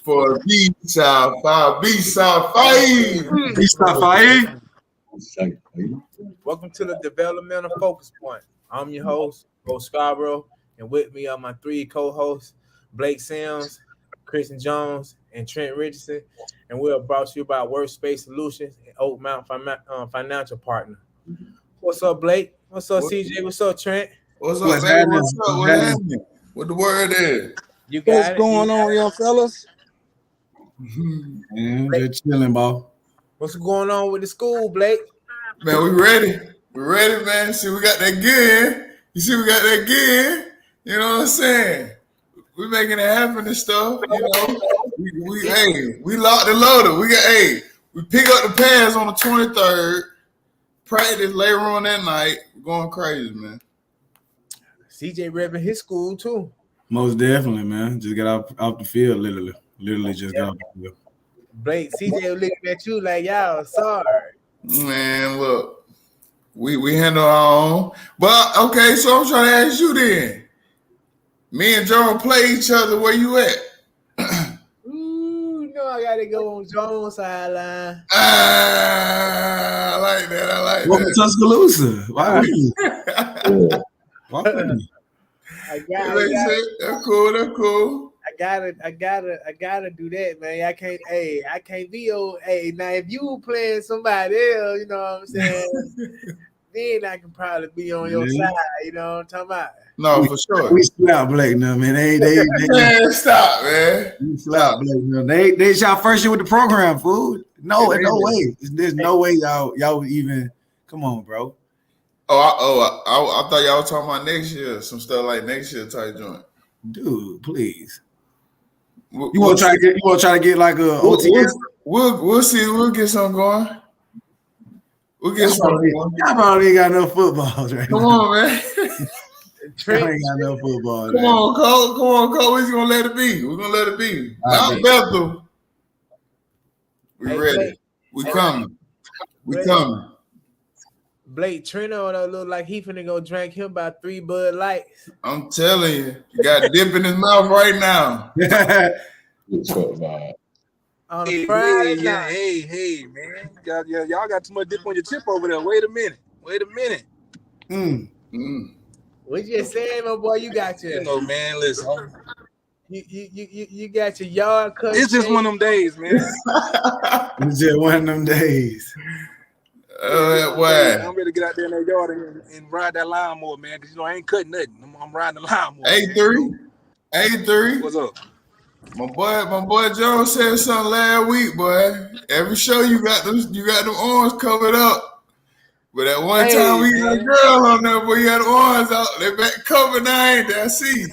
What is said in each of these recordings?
for B-Side 5. B-Side 5. B-Side 5. Welcome to the Developmental Focus Points. I'm your host, Bo Scarbrough, and with me are my three co-hosts, Blake Sims, Christion Jones, and Trent Richardson. And we're brought to you by Workspace Solutions and Oak Mountain Financial Partner. What's up, Blake? What's up, CJ? What's up, Trent? What's up, man? What's up? What's happening? What the word is? You got What's going on, young fellas? Man, just chilling, Bo. What's going on with the school, Blake? Man, we ready. We ready, man. See, we got that gear. You see, we got that gear. You know what I'm saying? We making it happen and stuff. You know, we locked and loaded. We pick up the pads on the 23rd. Practice later on that night. We're going crazy, man. CJ repping his school too. Most definitely, man. Just get off the field, literally just got off the field. Blake, CJ was looking at you like, y'all sorry. Man, look, we handle our own. But okay, so I'm trying to ask you then. Me and Jones play each other. Where you at? Ooh, no, I gotta go on Jones' sideline. I like that. Welcome to Tuscaloosa. Why? That's cool. I gotta do that, man. I can't be old. Hey, now if you playing somebody else, you know what I'm saying, then I can probably be on your side. You know what I'm talking about? No, for sure. We slap Blake now, man. They man, stop, man. We slap Blake now. They shot first year with the program, fool. No way. There's no way y'all would even come on, bro. I thought y'all was talking about next year, some stuff like next year type joint. Dude, please. You want to try to get like a OTS? We'll see. We'll get something going. We'll get something going. Y'all probably ain't got no footballs right now. Come on, man. Y'all ain't got no football. Come on, Cole. We're gonna let it be. We're gonna let it be. Mount Bethel. We ready. Blake. We coming. We coming. Blake Trino don't look like he finna go drink him about 3 Bud Lights. I'm telling you, he got dip in his mouth right now. On a Friday night. Hey, man. Y'all got too much dip on your chip over there. Wait a minute. What you saying, my boy? You got your, You know, man, listen. you got your yard cut. It's just one of them days, man. It's just one of them days. Why? I'm ready to get out there in that yard and ride that lawnmower, man, because, you know, I ain't cutting nothing. I'm riding the lawnmower. A3. What's up? My boy Jones said something last week, boy. Every show you got them arms covered up. But that one time we got a girl on there, boy, you had the arms out. They back covered now, ain't they? I see.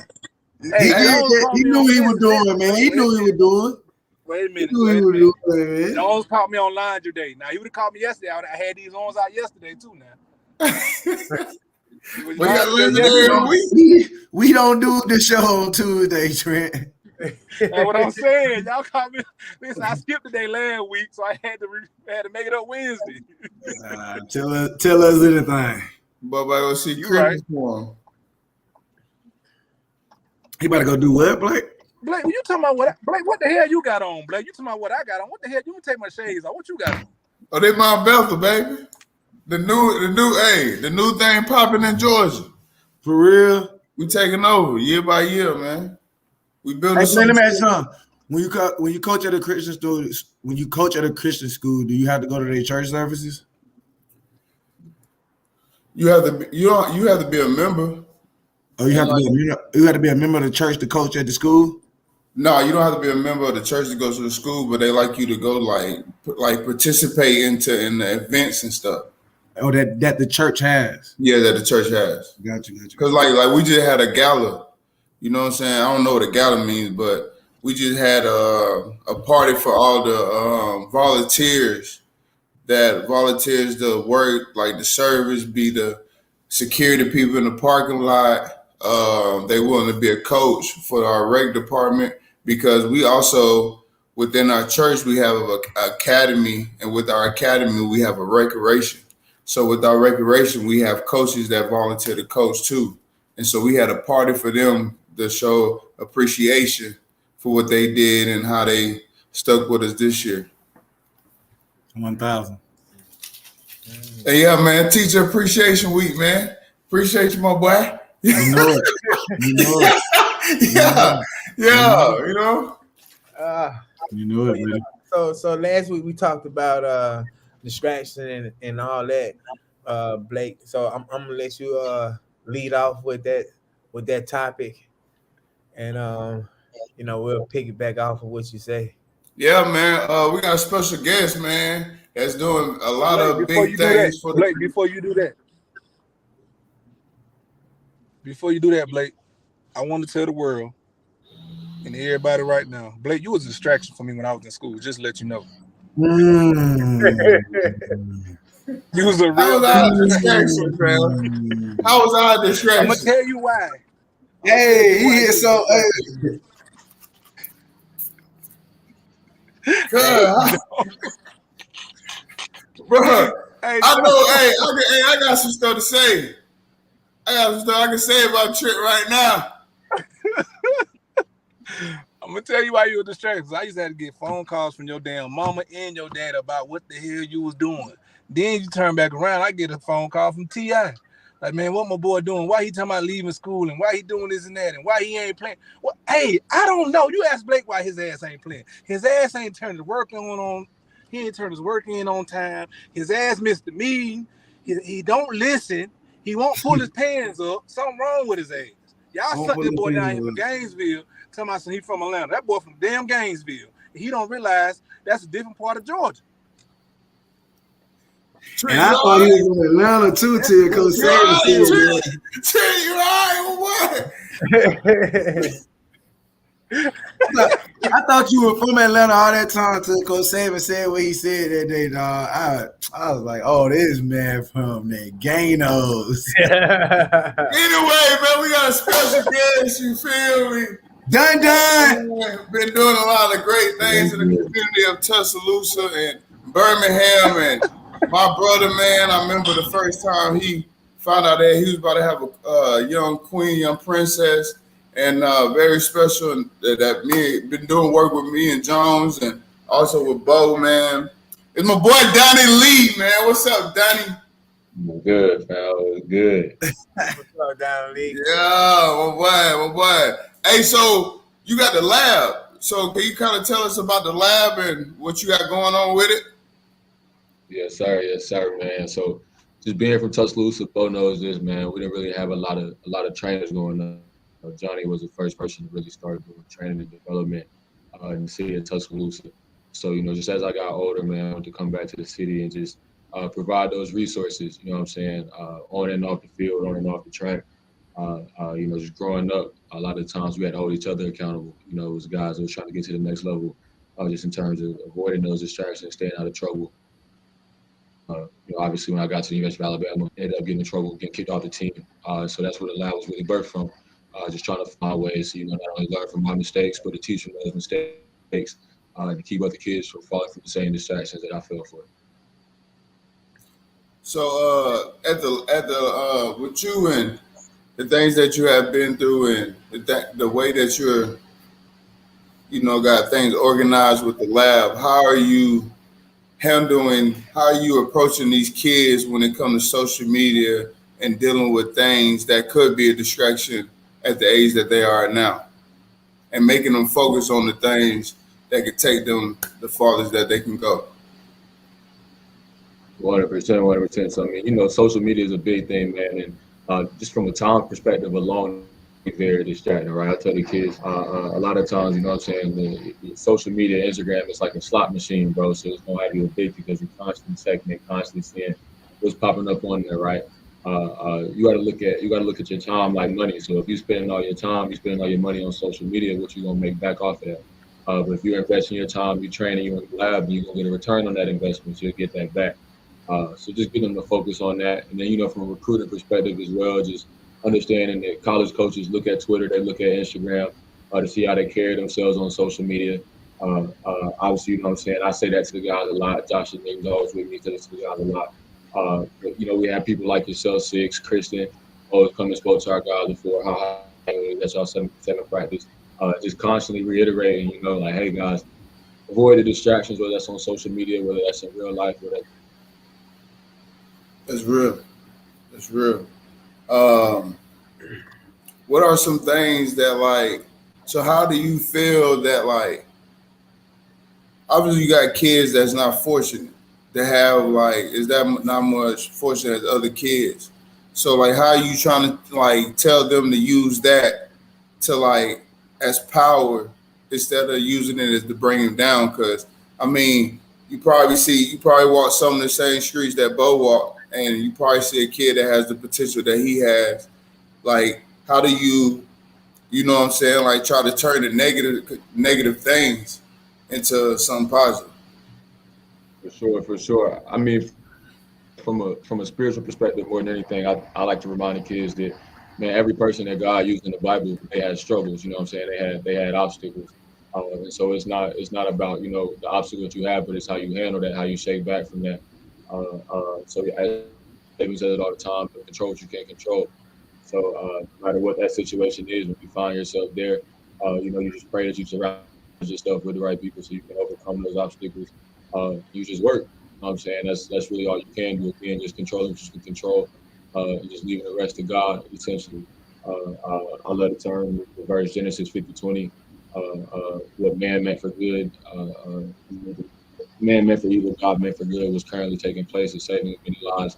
He knew he was doing, man. He knew he was doing. Wait a minute. Jones caught me on laundry day. Now, he would have caught me yesterday. I had these arms out yesterday, too, now. We don't do the show on Tuesday, Trent. That's what I'm saying. Y'all caught me. Listen, I skipped the day last week, so I had to make it up Wednesday. Tell us anything. But I go see you Christmas for him. He about to go do what, Blake? Blake, you talking about what? Blake, what the hell you got on, Blake? You talking about what I got on? What the hell? You can take my shades off. What you got on? Oh, they Mount Bethel, baby. The new thing popping in Georgia. For real? We taking over year by year, man. We building. Hey, let me ask you something. When you coach at a Christian school, do you have to go to their church services? You have to be a member. Oh, you have to be a member of the church to coach at the school? No, you don't have to be a member of the church to go to the school, but they like you to go like participate in the events and stuff. Oh, that the church has. Yeah, that the church has. Gotcha. Because like we just had a gala. You know what I'm saying? I don't know what a gala means, but we just had a party for all the volunteers that volunteers to work, like the service, be the security people in the parking lot. They willing to be a coach for our rec department, because we also, within our church, we have an academy, and with our academy, we have a recreation. So with our recreation, we have coaches that volunteer to coach too. And so we had a party for them to show appreciation for what they did and how they stuck with us this year. 1,000. Hey, yeah, man. Teacher Appreciation Week, man. Appreciate you, my boy. You know it. You know it. Yeah. You know. You know it, man. So last week we talked about distraction and all that, Blake. So I'm gonna let you lead off with that topic, and we'll pick it back off of what you say. Yeah, man. We got a special guest, man, that's doing a lot of big things for Blake, before you do that, Blake, I want to tell the world and everybody right now, Blake, you was a distraction for me when I was in school. Just to let you know. You was a real distraction, man. How was I a distraction? I'm gonna tell you why. Hey, he is so. God, bro. Hey, I know. Hey, I got some stuff to say. I got some stuff I can say about Trent right now. I'm gonna tell you why you were distracted. I used to have to get phone calls from your damn mama and your dad about what the hell you was doing. Then you turn back around, I get a phone call from T.I. Like, man, what my boy doing? Why he talking about leaving school and why he doing this and that and why he ain't playing? Well, hey, I don't know. You ask Blake why his ass ain't playing. His ass ain't turned his work on. He ain't turned his work in on time. His ass missed the meeting. He don't listen. He won't pull his pants up. Something wrong with his ass. Y'all suck this boy down here from Gainesville. Talking about he from Atlanta. That boy from damn Gainesville. He don't realize that's a different part of Georgia. And I thought he was in Atlanta too, till Coach Saban Trent, you all right? What? I thought you were from Atlanta all that time till Coach Saban said what he said that day, dog. I was like, oh, this man from the Ganos. Anyway, man, we got a special guest, you feel me? Done. Been doing a lot of great things in the community of Tuscaloosa and Birmingham. And my brother, man, I remember the first time he found out that he was about to have a young queen, young princess. And very special that me been doing work with me and Jones and also with Bo, man. It's my boy Donnie Lee, man. What's up, Donnie? Good, pal. Good. What's up, Donnie Lee? Yeah, my boy. Hey, so you got the lab. So can you kind of tell us about the lab and what you got going on with it? Yes, sir, man. So just being from Tuscaloosa, Bo knows this, man. We didn't really have a lot of trainers going on. Johnny was the first person to really start doing training and development in the city of Tuscaloosa. So, just as I got older, man, I wanted to come back to the city and just provide those resources, you know what I'm saying, on and off the field, on and off the track. Just growing up, a lot of times we had to hold each other accountable. It was guys that was trying to get to the next level, just in terms of avoiding those distractions, staying out of trouble. Obviously, when I got to the University of Alabama, I ended up getting in trouble, getting kicked off the team. So that's where the lab was really birthed from. Just trying to find ways to, not only learn from my mistakes, but to teach from those mistakes and to keep other kids from falling for the same distractions that I fell for. So at the with you and the things that you have been through and the way that you're, got things organized with the lab, how are you approaching these kids when it comes to social media and dealing with things that could be a distraction at the age that they are now, and making them focus on the things that could take them the farthest that they can go? 100%. So, social media is a big thing, man. And just from a time perspective alone, it's very distracting, right? I tell the kids a lot of times, the social media, Instagram, it's like a slot machine, bro. So it's going to have you addicted because you're constantly checking it, constantly seeing what's popping up on there, right? You got to look at your time like money. So if you're spending all your time, you're spending all your money on social media, what you gonna make back off of that? But if you're investing your time, you're training, you're in the lab, you're gonna get a return on that investment. So you'll get that back. So just get them to focus on that. And then from a recruiting perspective as well, just understanding that college coaches look at Twitter, they look at Instagram to see how they carry themselves on social media. Obviously, I say that to the guys a lot. Josh is always with me, to the guys a lot. But, we have people like yourself, Six, Christion, always come and spoke to our guys before. That's our 7 practice. just constantly reiterating, you know, like, hey guys, avoid the distractions, whether that's on social media, whether that's in real life, whether That's real. That's real. Um, what are some things that like? So how do you feel that like? Obviously, you got kids that's not fortunate to have like is that not much fortunate as other kids. So like, how are you trying to like tell them to use that to like as power instead of using it as to bring them down? Because I mean, you probably walk some of the same streets that Bo walked, and you probably see a kid that has the potential that he has. Like, how do you know what I'm saying? Like, try to turn the negative things into something positive. for sure. I mean, from a spiritual perspective, more than anything, I like to remind the kids that, man, every person that God used in the Bible, they had struggles. You know what I'm saying? They had obstacles, and so it's not about, you know, the obstacles you have, but it's how you handle that, how you shake back from that. So as David says it all the time, but control what you can't control. So no matter what that situation is, when you find yourself there, you know, you just pray that you surround yourself with the right people so you can overcome those obstacles. You just work. You know what I'm saying? That's really all you can do. Again, just controlling what you can control, and just leaving the rest to God, essentially. I love the term, the verse Genesis 50:20, what man meant for good, man meant for evil, God meant for good, was currently taking place and saving many lives.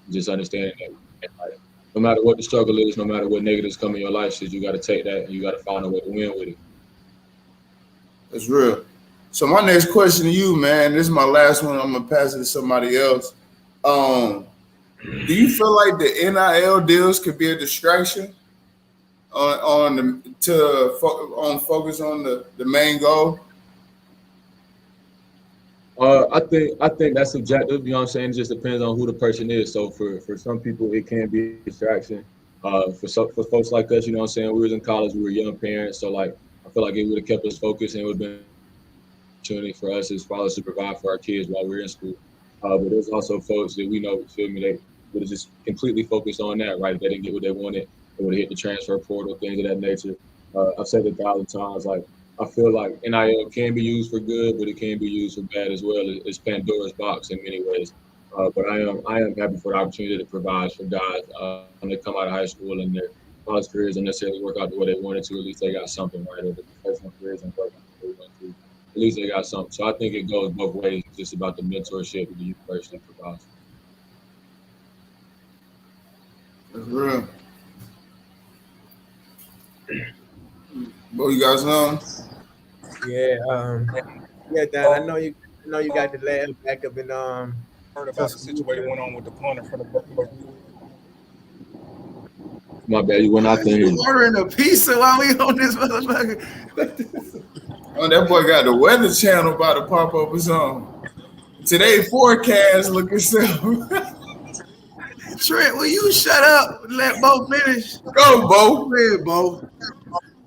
Just understanding that, like, no matter what the struggle is, no matter what negatives come in your life, shit, you got to take that and you got to find a way to win with it. That's real. So my next question to you, man, this is my last one. I'm gonna pass it to somebody else. Um, do you feel like the NIL deals could be a distraction on focus on the main goal? I think that's subjective. You know what I'm saying? It just depends on who the person is. So for some people, it can be a distraction. For folks like us, you know what I'm saying? We was in college, we were young parents, so like I feel like it would have kept us focused and it would have been an opportunity for us as fathers to provide for our kids while we're in school. But there's also folks that we know, feel me, they would have just completely focused on that, right? If they didn't get what they wanted, they would have hit the transfer portal, things of that nature. I've said it 1,000 times, like I feel like NIL can be used for good, but it can be used for bad as well. It's Pandora's box in many ways. But I am happy for the opportunity that it provides for guys when they come out of high school and their college careers don't necessarily work out the way they wanted to. At least they got something, right? Or the professional careers don't work out the way they want to. At least they got something. So I think it goes both ways. It's just about the mentorship that the university provides. That's real. Bo, you guys know? Yeah, Don. I know you got the lab back up in Heard about the situation went on with the punter for the. My bad, you went out there. You ordering a pizza while we on this motherfucker? Oh, that boy got the Weather Channel about to pop up or something. Today forecast looking so. Trent, will you shut up and let Bo finish? Go, Bo. Go ahead, Bo.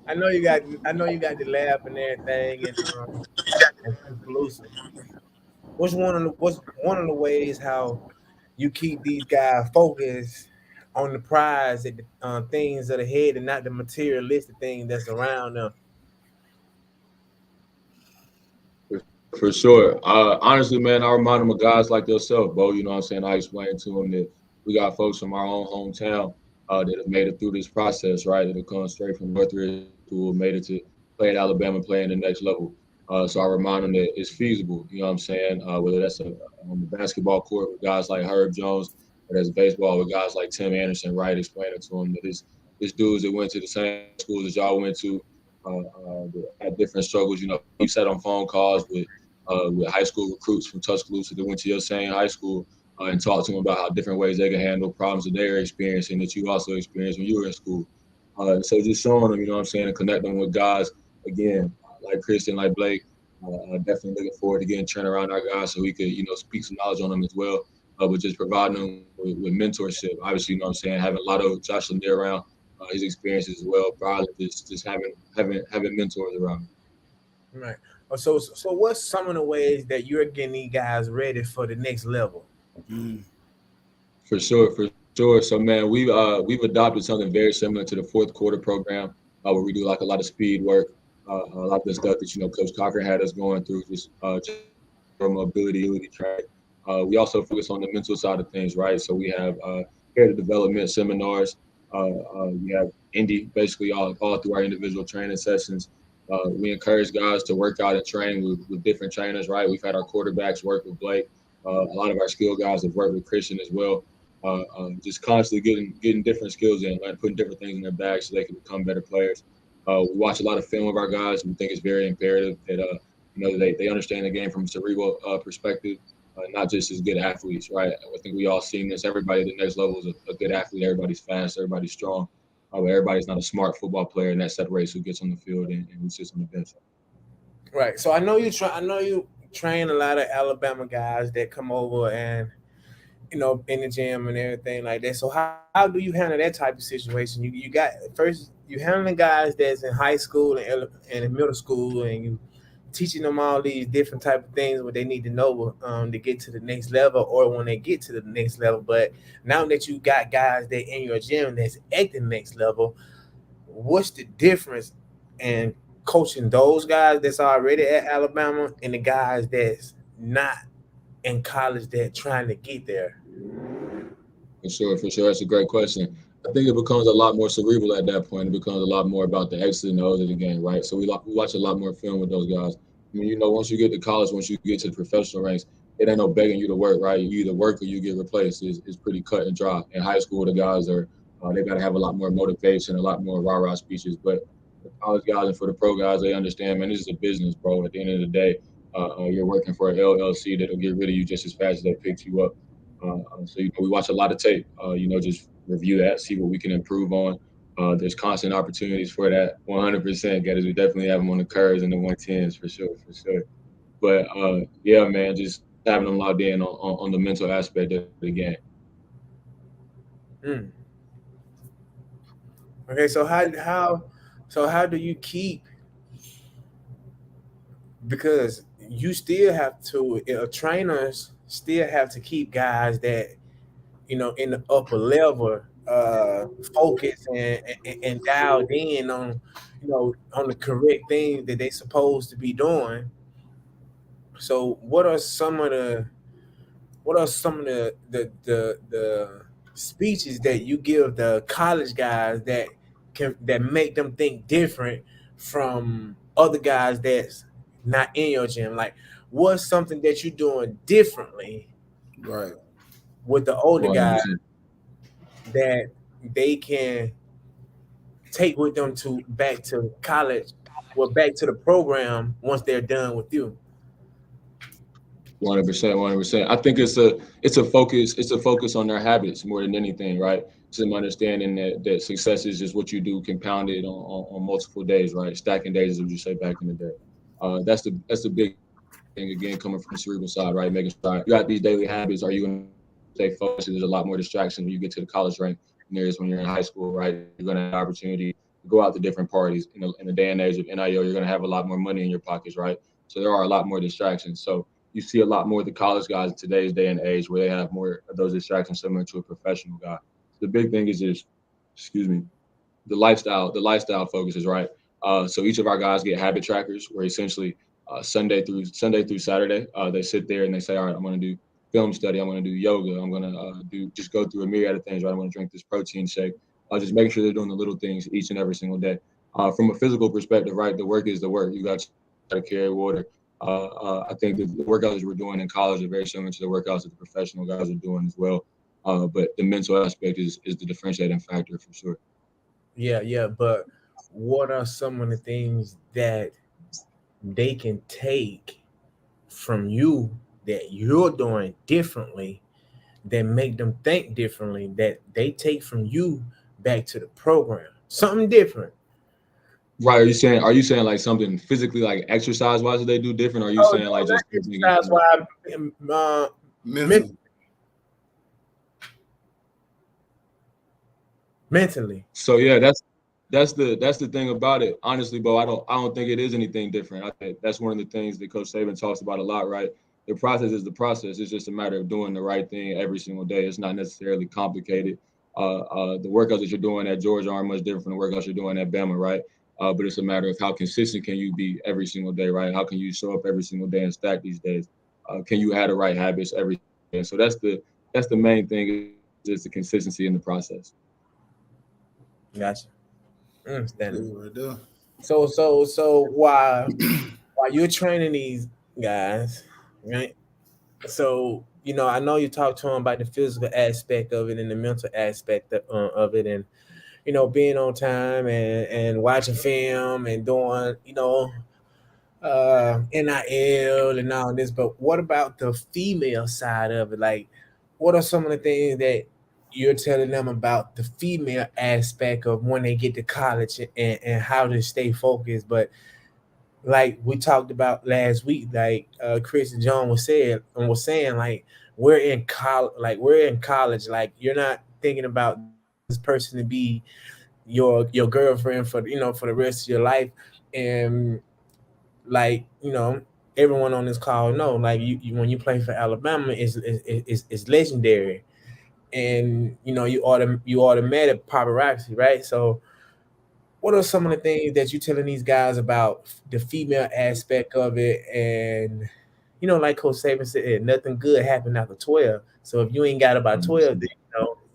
I know you got the lab and everything and exclusive. What's one of the ways how you keep these guys focused on the prize and the things that are ahead and not the materialistic thing that's around them? For sure. Honestly, man, I remind them of guys like yourself, Bo. You know what I'm saying? I explained to them that we got folks from our own hometown that have made it through this process, right? That have come straight from Northridge who have made it to play at Alabama, playing the next level. So I remind them that it's feasible. You know what I'm saying? Whether that's on the basketball court with guys like Herb Jones, or that's baseball with guys like Tim Anderson, right? Explaining to them that it's dudes that went to the same schools as y'all went to, that had different struggles. You know, you sat on phone calls with high school recruits from Tuscaloosa that went to your same high school and talk to them about how different ways they can handle problems that they're experiencing that you also experienced when you were in school. So just showing them, you know what I'm saying, and connecting them with guys, again, like Christion, like Blake. Definitely looking forward to getting Trent around our guys so we could, you know, speak some knowledge on them as well. But just providing them with mentorship. Obviously, you know what I'm saying, having a lot of Josh Lanier around, his experiences as well, probably just having mentors around. Right. So what's some of the ways that you're getting these guys ready for the next level? For sure. So man, we've adopted something very similar to the fourth quarter program, where we do like a lot of speed work. a lot of the stuff that Coach Cochran had us going through, just mobility training. We also focus on the mental side of things, right? So we have character development seminars. We have indie basically all through our individual training sessions. We encourage guys to work out and train with different trainers, right? We've had our quarterbacks work with Blake. A lot of our skill guys have worked with Christion as well. Just constantly getting different skills in, like putting different things in their bags so they can become better players. We watch a lot of film of our guys. We think it's very imperative that they understand the game from a cerebral perspective, not just as good athletes, right? I think we all seen this. Everybody at the next level is a good athlete. Everybody's fast. Everybody's strong. But everybody's not a smart football player, and that separates who gets on the field and who sits on the bench. Right. So I know you train a lot of Alabama guys that come over and in the gym and everything like that. So how do you handle that type of situation? You got first you handling guys that's in high school and in middle school, and you teaching them all these different type of things what they need to know to get to the next level, or when they get to the next level. But now that you got guys that in your gym that's at the next level, what's the difference in coaching those guys that's already at Alabama and the guys that's not in college that trying to get there? For sure. That's a great question. I think it becomes a lot more cerebral at that point. It becomes a lot more about the X's and O's of the game, right? So we watch a lot more film with those guys. I mean, once you get to college, once you get to the professional ranks, it ain't no begging you to work, right? You either work or you get replaced. It's pretty cut and dry. In high school, the guys they got to have a lot more motivation, a lot more rah-rah speeches. But the college guys and for the pro guys, they understand, man, this is a business, bro. At the end of the day, you're working for an LLC that'll get rid of you just as fast as they picked you up. So we watch a lot of tape. Just review that, see what we can improve on. There's constant opportunities for that. 100%, guys. We definitely have them on the curves and the 110s for sure. But yeah, man, just having them locked in on the mental aspect of the game. Okay, so how do you keep, because you still have to trainers still have to keep guys that in the upper level focus and dialed in on on the correct things that they supposed to be doing. So what are some of the speeches that you give the college guys that make them think different from other guys that's not in your gym? Like, what's something that you're doing differently Right. with the older guys 100%. that they can take with them to back to college, or back to the program once they're done with you? 100%. I think it's a focus on their habits more than anything, right? Some understanding that success is just what you do compounded on multiple days, right? Stacking days, as you say back in the day. That's the big thing, again, coming from the cerebral side, right? Making sure you got these daily habits. Are you going to stay focused? There's a lot more distraction when you get to the college rank than there is when you're in high school, right? You're going to have an opportunity to go out to different parties. In the day and age of NIL, you're going to have a lot more money in your pockets, right? So there are a lot more distractions. So you see a lot more of the college guys in today's day and age where they have more of those distractions similar to a professional guy. The big thing is just, the lifestyle focuses, right? So each of our guys get habit trackers where essentially Sunday through Saturday, they sit there and they say, all right, I'm going to do film study. I'm going to do yoga. I'm going to just go through a myriad of things, right? I'm going to drink this protein shake. Just making sure they're doing the little things each and every single day. From a physical perspective, right? The work is the work. You got to carry water. I think the workouts we're doing in college are very similar to the workouts that the professional guys are doing as well. But the mental aspect is the differentiating factor for sure. Yeah. But what are some of the things that they can take from you that you're doing differently that make them think differently, that they take from you back to the program? Something different. Right. Are you saying like something physically, like exercise wise that they do different? Or are you saying like just that's why mentally. So yeah, that's the thing about it. Honestly, Bo, I don't think it is anything different. I think that's one of the things that Coach Saban talks about a lot, right? The process is the process. It's just a matter of doing the right thing every single day. It's not necessarily complicated. The workouts that you're doing at Georgia aren't much different from the workouts you're doing at Bama, right? But it's a matter of how consistent can you be every single day, right? How can you show up every single day and stack these days? Can you have the right habits every day? So that's the main thing, is the consistency in the process. Gotcha. I understand. Right there. So while you're training these guys, right? So I know you talked to them about the physical aspect of it and the mental aspect of it, and being on time and watching film and doing NIL and all this. But what about the female side of it? Like, what are some of the things that you're telling them about the female aspect of when they get to college and how to stay focused? But like we talked about last week, like Christion Jones was saying, like we're in college, like you're not thinking about this person to be your girlfriend for for the rest of your life, and like everyone on this call know, like you when you play for Alabama is legendary, and you automatic paparazzi, right? So what are some of the things that you're telling these guys about the female aspect of it? And like Coach Saban said, nothing good happened after 12. So if you ain't got about 12, then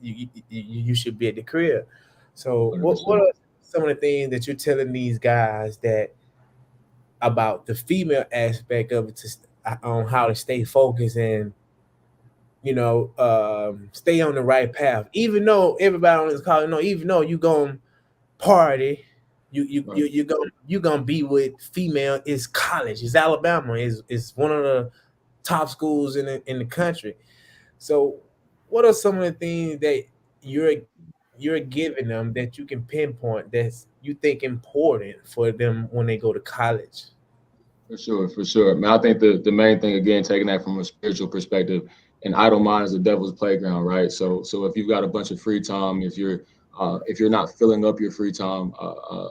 you should be at the crib. So what are some of the things that you're telling these guys that about the female aspect of it on how to stay focused and stay on the right path, even though everybody on this call even though you gonna party, you gonna be with female. It's college, it's Alabama, is one of the top schools in the country. So what are some of the things that you're giving them that you can pinpoint that you think important for them when they go to college? For sure. Man, I think the main thing, again, taking that from a spiritual perspective, an idle mind is the devil's playground, right? So if you've got a bunch of free time, if you're not filling up your free time,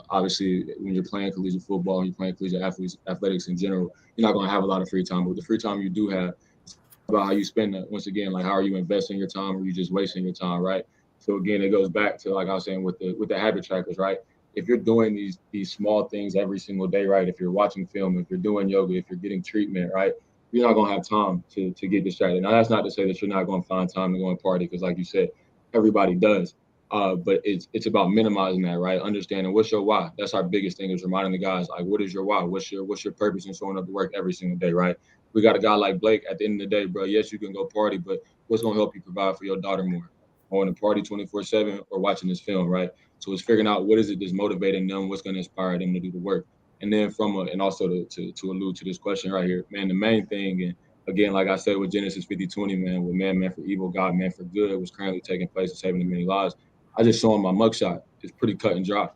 obviously when you're playing collegiate football and you're playing collegiate athletics in general, you're not going to have a lot of free time. But the free time you do have, it's about how you spend that. Once again, like how are you investing your time, or are you just wasting your time, right? So again, it goes back to, like I was saying, with the habit trackers, right? If you're doing these small things every single day, right? If you're watching film, if you're doing yoga, if you're getting treatment, right? You're not gonna have time to get distracted. Now, that's not to say that you're not gonna find time to go and party, because like you said, everybody does. But it's about minimizing that, right? Understanding what's your why. That's our biggest thing, is reminding the guys, like, what is your why? What's your purpose in showing up to work every single day, right? We got a guy like Blake. At the end of the day, bro, yes, you can go party, but what's gonna help you provide for your daughter more? Going to party 24/7 or watching this film, right? So it's figuring out what is it that's motivating them, what's going to inspire them to do the work. And then and also to allude to this question right here, man, the main thing, and again, like I said with Genesis 50:20, man, with man meant for evil, God meant for good, was currently taking place and saving the many lives. I just saw him my mugshot. It's pretty cut and dry.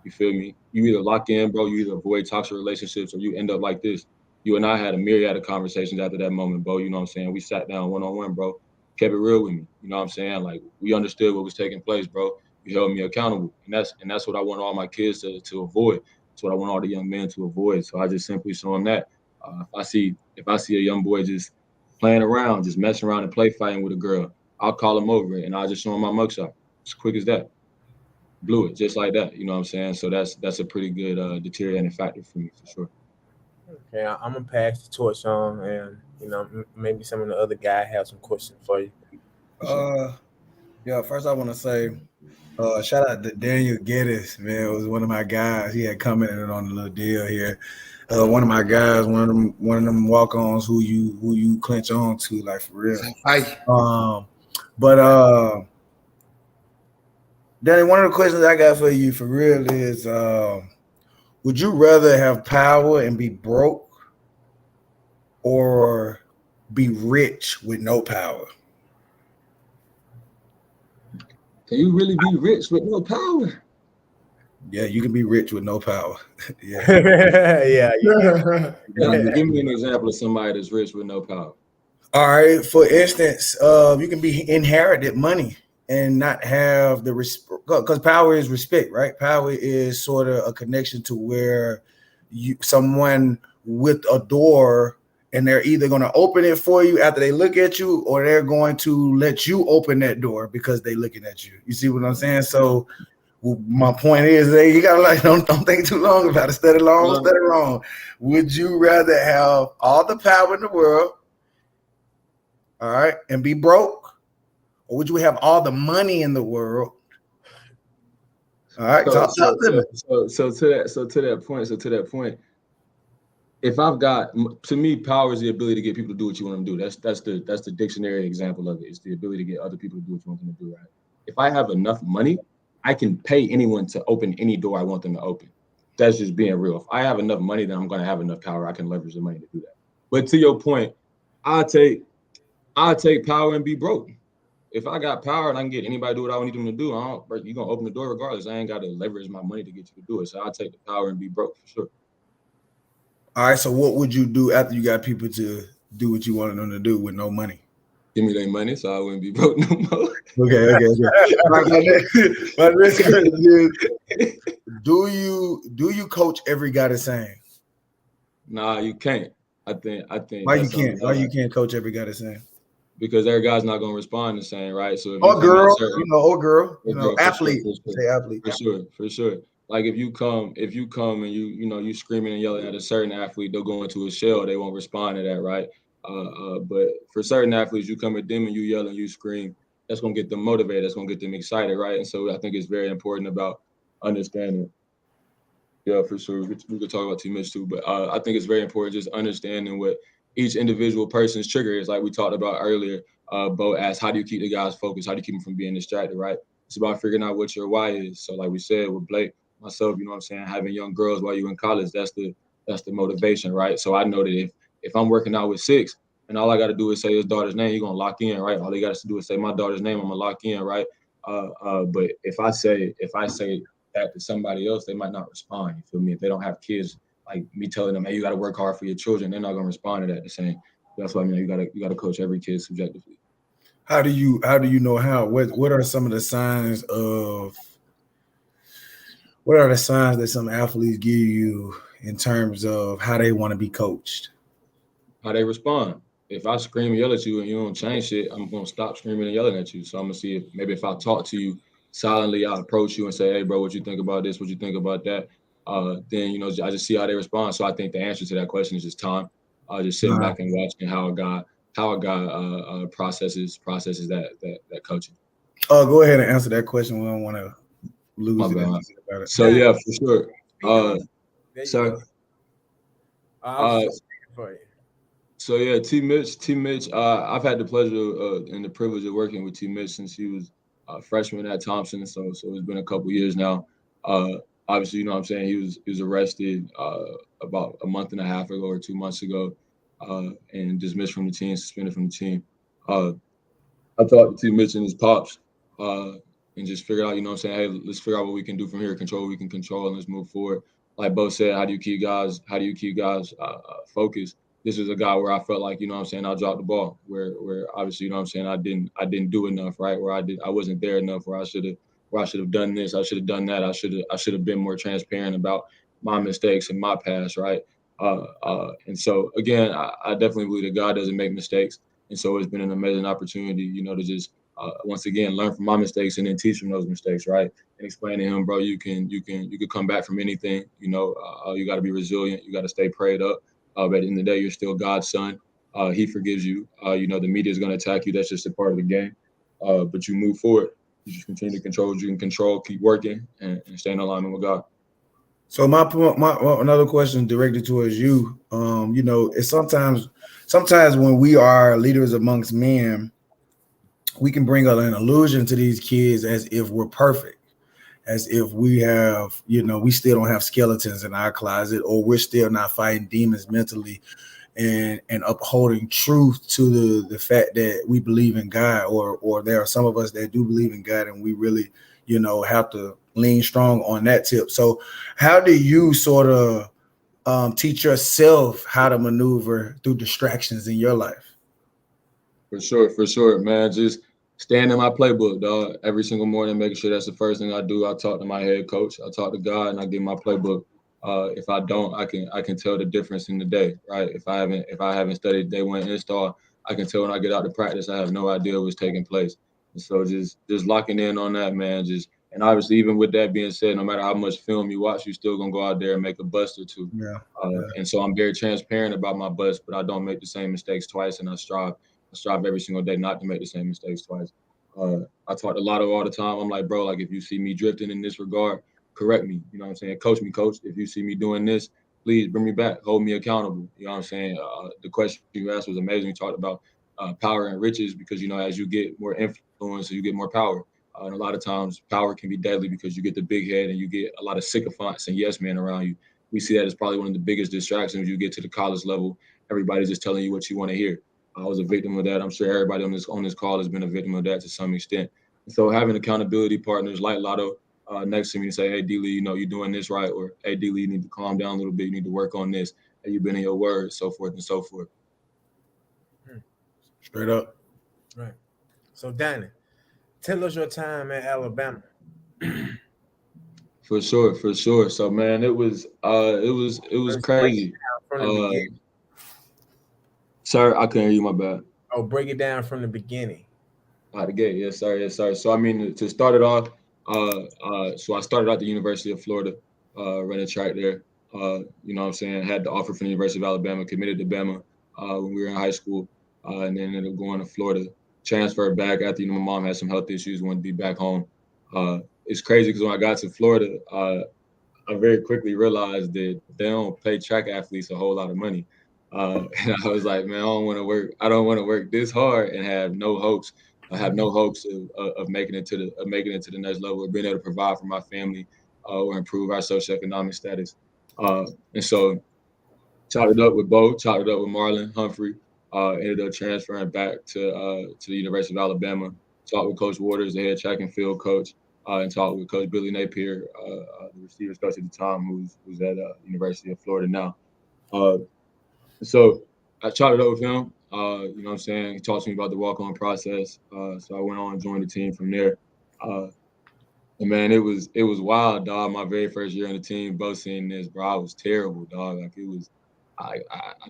You feel me? You either lock in, bro, you either avoid toxic relationships, or you end up like this. You and I had a myriad of conversations after that moment, bro. You know what I'm saying? We sat down one-on-one, bro. Kept it real with me. You know what I'm saying? Like, we understood what was taking place, bro. You held me accountable. And that's what I want all my kids to avoid. That's what I want all the young men to avoid. So I just simply show them that. If I see a young boy just playing around, just messing around and play fighting with a girl, I'll call him over and I'll just show him my mugshot. As quick as that. Blew it, just like that. You know what I'm saying? So that's a pretty good deteriorating factor for me, for sure. Okay, I'm gonna pass the torch on, and maybe some of the other guys have some questions for you. Yeah, first I want to say, shout out to Daniel Geddes, man. It was one of my guys. He had commented on the little deal here. One of my guys, one of them walk-ons who you clinch on to, like, for real. But Danny, one of the questions I got for you for real is, would you rather have power and be broke, or be rich with no power? Can you really be rich with no power? Yeah, you can be rich with no power. Yeah. Yeah. Give me an example of somebody that's rich with no power. All right. For instance, you can be inherited money and not have the respect, because power is respect, right? Power is sort of a connection to where someone with a door, and they're either going to open it for you after they look at you, or they're going to let you open that door because they're looking at you. You see what I'm saying? So my point is, hey, you gotta like don't think too long about it. Study long, study wrong. Would you rather have all the power in the world, all right, and be broke, or would you have all the money in the world? All right, So to that point, if I've got, to me, power is the ability to get people to do what you want them to do. That's the dictionary example of it. It's the ability to get other people to do what you want them to do, right? If I have enough money, I can pay anyone to open any door I want them to open. That's just being real. If I have enough money, then I'm going to have enough power. I can leverage the money to do that. But to your point, I'll take power and be broke. If I got power and I can get anybody to do what I need them to do, you're going to open the door regardless. I ain't got to leverage my money to get you to do it. So I'll take the power and be broke for sure. All right, so what would you do after you got people to do what you wanted them to do with no money? Give me their money so I wouldn't be broke no more. Okay. My next question is, do you coach every guy the same? Nah, you can't. I think. Why you can't? Why you can't coach every guy the same? Because every guy's not going to respond the same, right? So if or girl, athlete, say athlete, for sure. Like if you come and you screaming and yelling at a certain athlete, they'll go into a shell. They won't respond to that, right? But for certain athletes, you come at them and you yell and you scream, that's going to get them motivated. That's going to get them excited, right? And so I think it's very important about understanding. Yeah, for sure. We could talk about T. Mitch too, but I think it's very important just understanding what each individual person's trigger is. Like we talked about earlier, Bo asked, how do you keep the guys focused? How do you keep them from being distracted, right? It's about figuring out what your why is. So like we said with Blake, myself, you know what I'm saying, having young girls while you're in college, that's the motivation, right? So I know that if I'm working out with 6 and all I got to do is say his daughter's name, you're going to lock in, right? All they got to do is say my daughter's name, I'm going to lock in, right? But if I say that to somebody else, they might not respond. You feel me? If they don't have kids, like me telling them, hey, you got to work hard for your children, they're not going to respond to that the same. That's why I mean you got to coach every kid subjectively. How do you know how? What are some of the signs of? What are the signs that some athletes give you in terms of how they want to be coached? How they respond. If I scream and yell at you and you don't change shit, I'm going to stop screaming and yelling at you. So I'm going to see if I talk to you silently, I'll approach you and say, hey, bro, what you think about this? What you think about that? Then, I just see how they respond. So I think the answer to that question is just time. Just sitting back and watching how a guy processes that coaching. Go ahead and answer that question. We don't want to lose it. About it. So yeah, for sure. Sorry. So yeah, T. Mitch. I've had the pleasure and the privilege of working with T. Mitch since he was a freshman at Thompson. So it's been a couple years now. Obviously, you know what I'm saying, he was arrested about a month and a half ago or 2 months ago, and dismissed from the team, suspended from the team. I talked to T. Mitch and his pops, and just figured out, you know what I'm saying, hey, let's figure out what we can do from here, control what we can control, and let's move forward. Like Bo said, how do you keep guys focused? This is a guy where I felt like, you know what I'm saying, I dropped the ball, where obviously, you know what I'm saying, I didn't do enough, right? Where I wasn't there enough, where I should have done this, I should have done that, I should have been more transparent about my mistakes and my past, right? And so again, I definitely believe that God doesn't make mistakes. And so it's been an amazing opportunity, to just once again learn from my mistakes and then teach from those mistakes, right? And explain to him, bro, you can come back from anything. You got to be resilient. You got to stay prayed up. But at the end of the day, you're still God's son. He forgives you. The media is going to attack you. That's just a part of the game. But you move forward. You just continue to control what you can control. Keep working and stay in alignment with God. So my another question directed towards you. It's sometimes when we are leaders amongst men, we can bring an illusion to these kids as if we're perfect, as if we have, we still don't have skeletons in our closet, or we're still not fighting demons mentally and upholding truth to the fact that we believe in God, or there are some of us that do believe in God, and we really, have to lean strong on that tip. So how do you sort of teach yourself how to maneuver through distractions in your life? For sure, man. Just staying in my playbook, dog. Every single morning, making sure that's the first thing I do. I talk to my head coach. I talk to God, and I give my playbook. If I don't, I can tell the difference in the day, right? If I haven't studied day one install, I can tell when I get out to practice. I have no idea what's taking place. And so just locking in on that, man. And obviously, even with that being said, no matter how much film you watch, you're still gonna go out there and make a bust or two. Yeah. And so I'm very transparent about my bust, but I don't make the same mistakes twice, and I strive every single day not to make the same mistakes twice. I talk to Lotto all the time. I'm like, bro, like if you see me drifting in this regard, correct me. You know what I'm saying? Coach me, coach. If you see me doing this, please bring me back. Hold me accountable. You know what I'm saying? The question you asked was amazing. You talked about power and riches because, you know, as you get more influence, you get more power. And a lot of times power can be deadly because you get the big head and you get a lot of sycophants and yes men around you. We see that as probably one of the biggest distractions. You get to the college level, everybody's just telling you what you want to hear. I was a victim of that. I'm sure everybody on this call has been a victim of that to some extent. And so having accountability partners like Lotto next to me and say, hey, D-Lee, you know, you're doing this right. Or, hey, D-Lee, you need to calm down a little bit. You need to work on this. Hey, you've been in your word, so forth and so forth. Straight up. Right. So, Donnie, tell us your time at Alabama. For sure. So, man, it was crazy. From the beginning. Sir, I couldn't hear you, my bad. Oh, break it down from the beginning. Out the gate, yes, sir. So, I mean, to start it off, so I started at the University of Florida, running track there. You know what I'm saying? Had the offer from the University of Alabama, committed to Bama when we were in high school, and then ended up going to Florida. Transferred back after, you know, my mom had some health issues, wanted to be back home. It's crazy because when I got to Florida, I very quickly realized that they don't pay track athletes a whole lot of money. And I was like, man, I don't want to work this hard and have no hopes. I have no hopes of making it to the next level, or being able to provide for my family or improve our socioeconomic status. And so chopped it up with Bo, chopped it up with Marlon Humphrey, ended up transferring back to the University of Alabama, talked with Coach Waters, the head track and field coach, and talked with Coach Billy Napier, the receivers coach at the time, who's at University of Florida now. So I chopped it up with him. You know what I'm saying? He talked to me about the walk-on process. So I went on and joined the team from there. And man, it was wild, dog. My very first year on the team, both seeing this, bro, I was terrible, dog. Like it was, I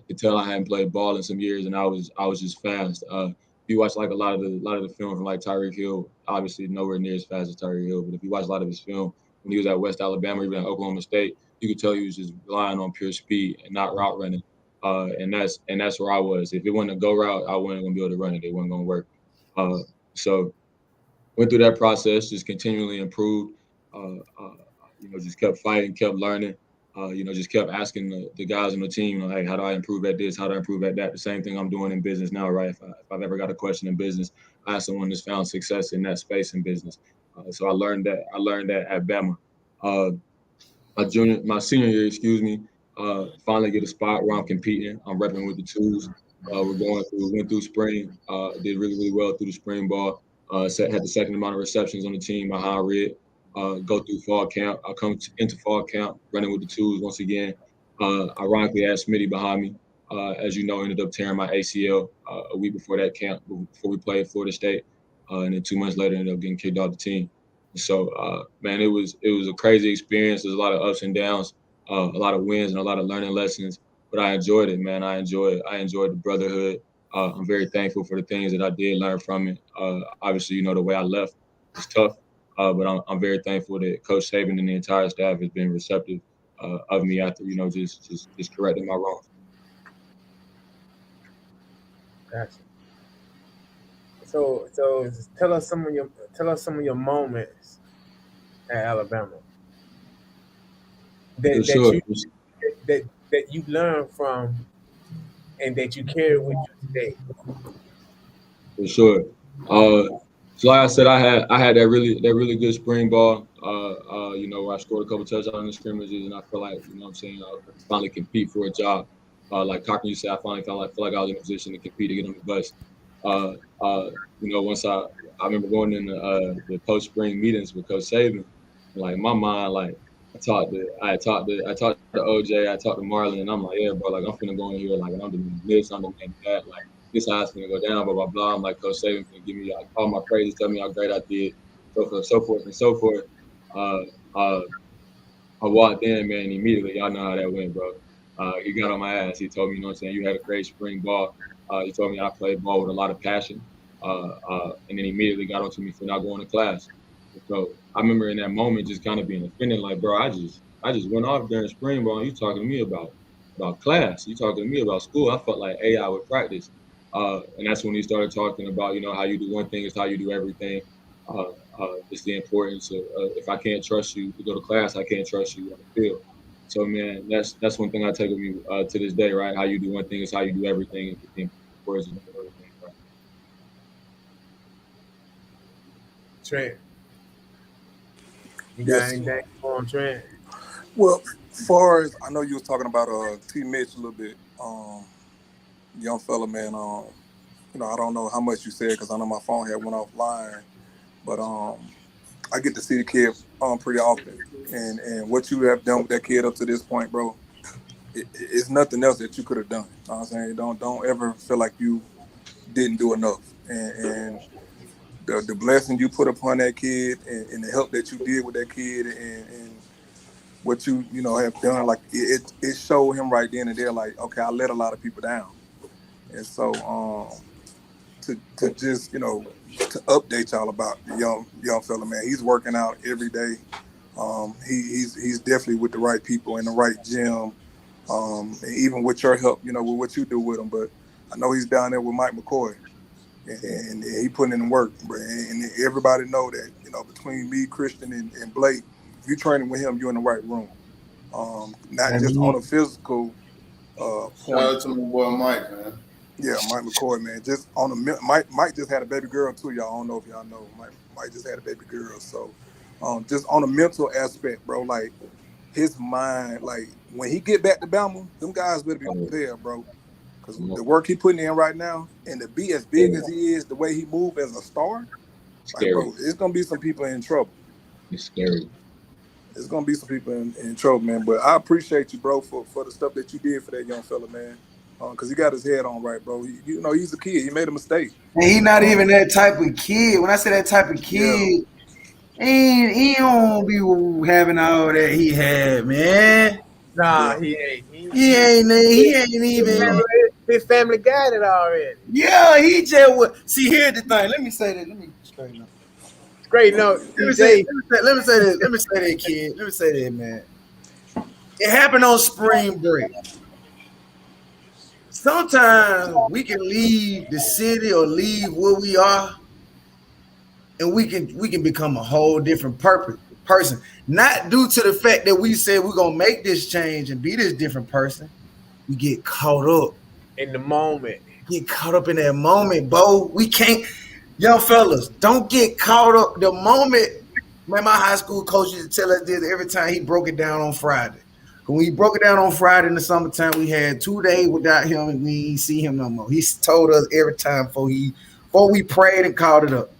could tell I hadn't played ball in some years, and I was just fast. If you watch like a lot of the film from like Tyreek Hill, obviously nowhere near as fast as Tyreek Hill, but if you watch a lot of his film when he was at West Alabama, even at Oklahoma State, you could tell he was just relying on pure speed and not route running. And that's where I was. If it wasn't a go route, I wasn't gonna be able to run it. It wasn't gonna work. So went through that process, just continually improved. You know, just kept fighting, kept learning. You know, just kept asking the guys on the team, you know, hey, how do I improve at this? How do I improve at that? The same thing I'm doing in business now, right? If I've ever got a question in business, I ask someone that's found success in that space in business. So I learned that at Bama. My senior year, finally get a spot where I'm competing. I'm repping with the twos. Went through spring, did really, really well through the spring ball. Had the second amount of receptions on the team, my high red. Go through fall camp. I come into fall camp running with the twos once again. Ironically, I had Smitty behind me. As you know, ended up tearing my ACL a week before that camp, before we played Florida State. And then 2 months later, ended up getting kicked off the team. So, man, it was a crazy experience. There's a lot of ups and downs, a lot of wins and a lot of learning lessons. But I enjoyed it, man. I enjoyed the brotherhood. I'm very thankful for the things that I did learn from it. Obviously, you know, the way I left was tough, but I'm very thankful that Coach Saban and the entire staff has been receptive of me after, you know, just correcting my wrongs. Gotcha. So tell us some of your moments at Alabama that you learned from and that you carry with you today. For sure. So like I said, I had that really good spring ball. You know, where I scored a couple touchdowns in the scrimmages, and I feel like, you know what I'm saying, I could finally compete for a job. Like Cochran used to say, I finally feel like I was in a position to compete to get on the bus. You know, once I remember going in the post spring meetings with Coach Saban, like my mind, like I talked to OJ, I talked to Marlon, and I'm like, yeah, bro, like I'm finna go in here, like, and I'm doing this, I'm doing that, like this how it's gonna go down, blah blah blah. I'm like, Coach Saban can give me like all my praises, tell me how great I did, so forth. I walked in, man, immediately, y'all know how that went, bro. He got on my ass. He told me, you know what I'm saying, you had a great spring ball. He told me I played ball with a lot of passion. And then immediately got onto me for not going to class. So I remember in that moment just kind of being offended, like, bro, I just went off during spring, bro. And you talking to me about class? You talking to me about school? I felt like AI would practice, and that's when he started talking about, you know, how you do one thing is how you do everything. Just the importance of if I can't trust you to go to class, I can't trust you on the field. So man, that's one thing I take with me to this day, right? How you do one thing is how you do everything, and the importance of everything, right? Trent, you got Yes. anything for him, Trent? Well, far as I know, you was talking about T. Mitch a little bit, young fella, man. You know, I don't know how much you said because I know my phone had went offline, but I get to see the kid pretty often, and what you have done with that kid up to this point, bro, it's nothing else that you could have done. You know what I'm saying? Don't ever feel like you didn't do enough, and the blessing you put upon that kid, and the help that you did with that kid, and what you know have done, like it showed him right then and there, like, okay, I let a lot of people down, and so to just, you know, to update y'all about the young fella, man, he's working out every day. He's definitely with the right people in the right gym, and even with your help, you know, with what you do with him. But I know he's down there with Mike McCoy, and he putting in work, and everybody know that, you know, between me, Christian, and Blake, if you're training with him, you're in the right room. Not just on a physical point. Shout out to my boy Mike, man. Yeah, Mike McCoy, man. Just on Mike just had a baby girl too, y'all. I don't know if y'all know. Mike just had a baby girl. So just on a mental aspect, bro, like his mind, like when he get back to Bama, them guys better be prepared, bro. Because the work he putting in right now, and to be as big as he is, the way he move as a star, like, bro, it's gonna be some people in trouble. It's scary. It's gonna be some people in trouble, man. But I appreciate you, bro, for the stuff that you did for that young fella, man. Because he got his head on right, bro. You know, he's a kid. He made a mistake. And he not even that type of kid. When I say that type of kid, he don't be having all that he had, man. Nah, he ain't. He ain't even. His family got it already. Yeah, he just would. See, here's the thing. Let me say that. Let me straighten up. Great note. Let me say this. Let me say that, kid. Let me say that, man. It happened on spring break. Sometimes we can leave the city or leave where we are, and we can become a whole different person. Not due to the fact that we said we're gonna make this change and be this different person. We get caught up in the moment. Get caught up in that moment, Bo. We can't, young fellas, don't get caught up. The moment, man, my high school coach used to tell us this every time he broke it down on Friday. When we broke it down on Friday in the summertime, we had 2 days without him and we didn't see him no more. He told us every time before we prayed and called it up.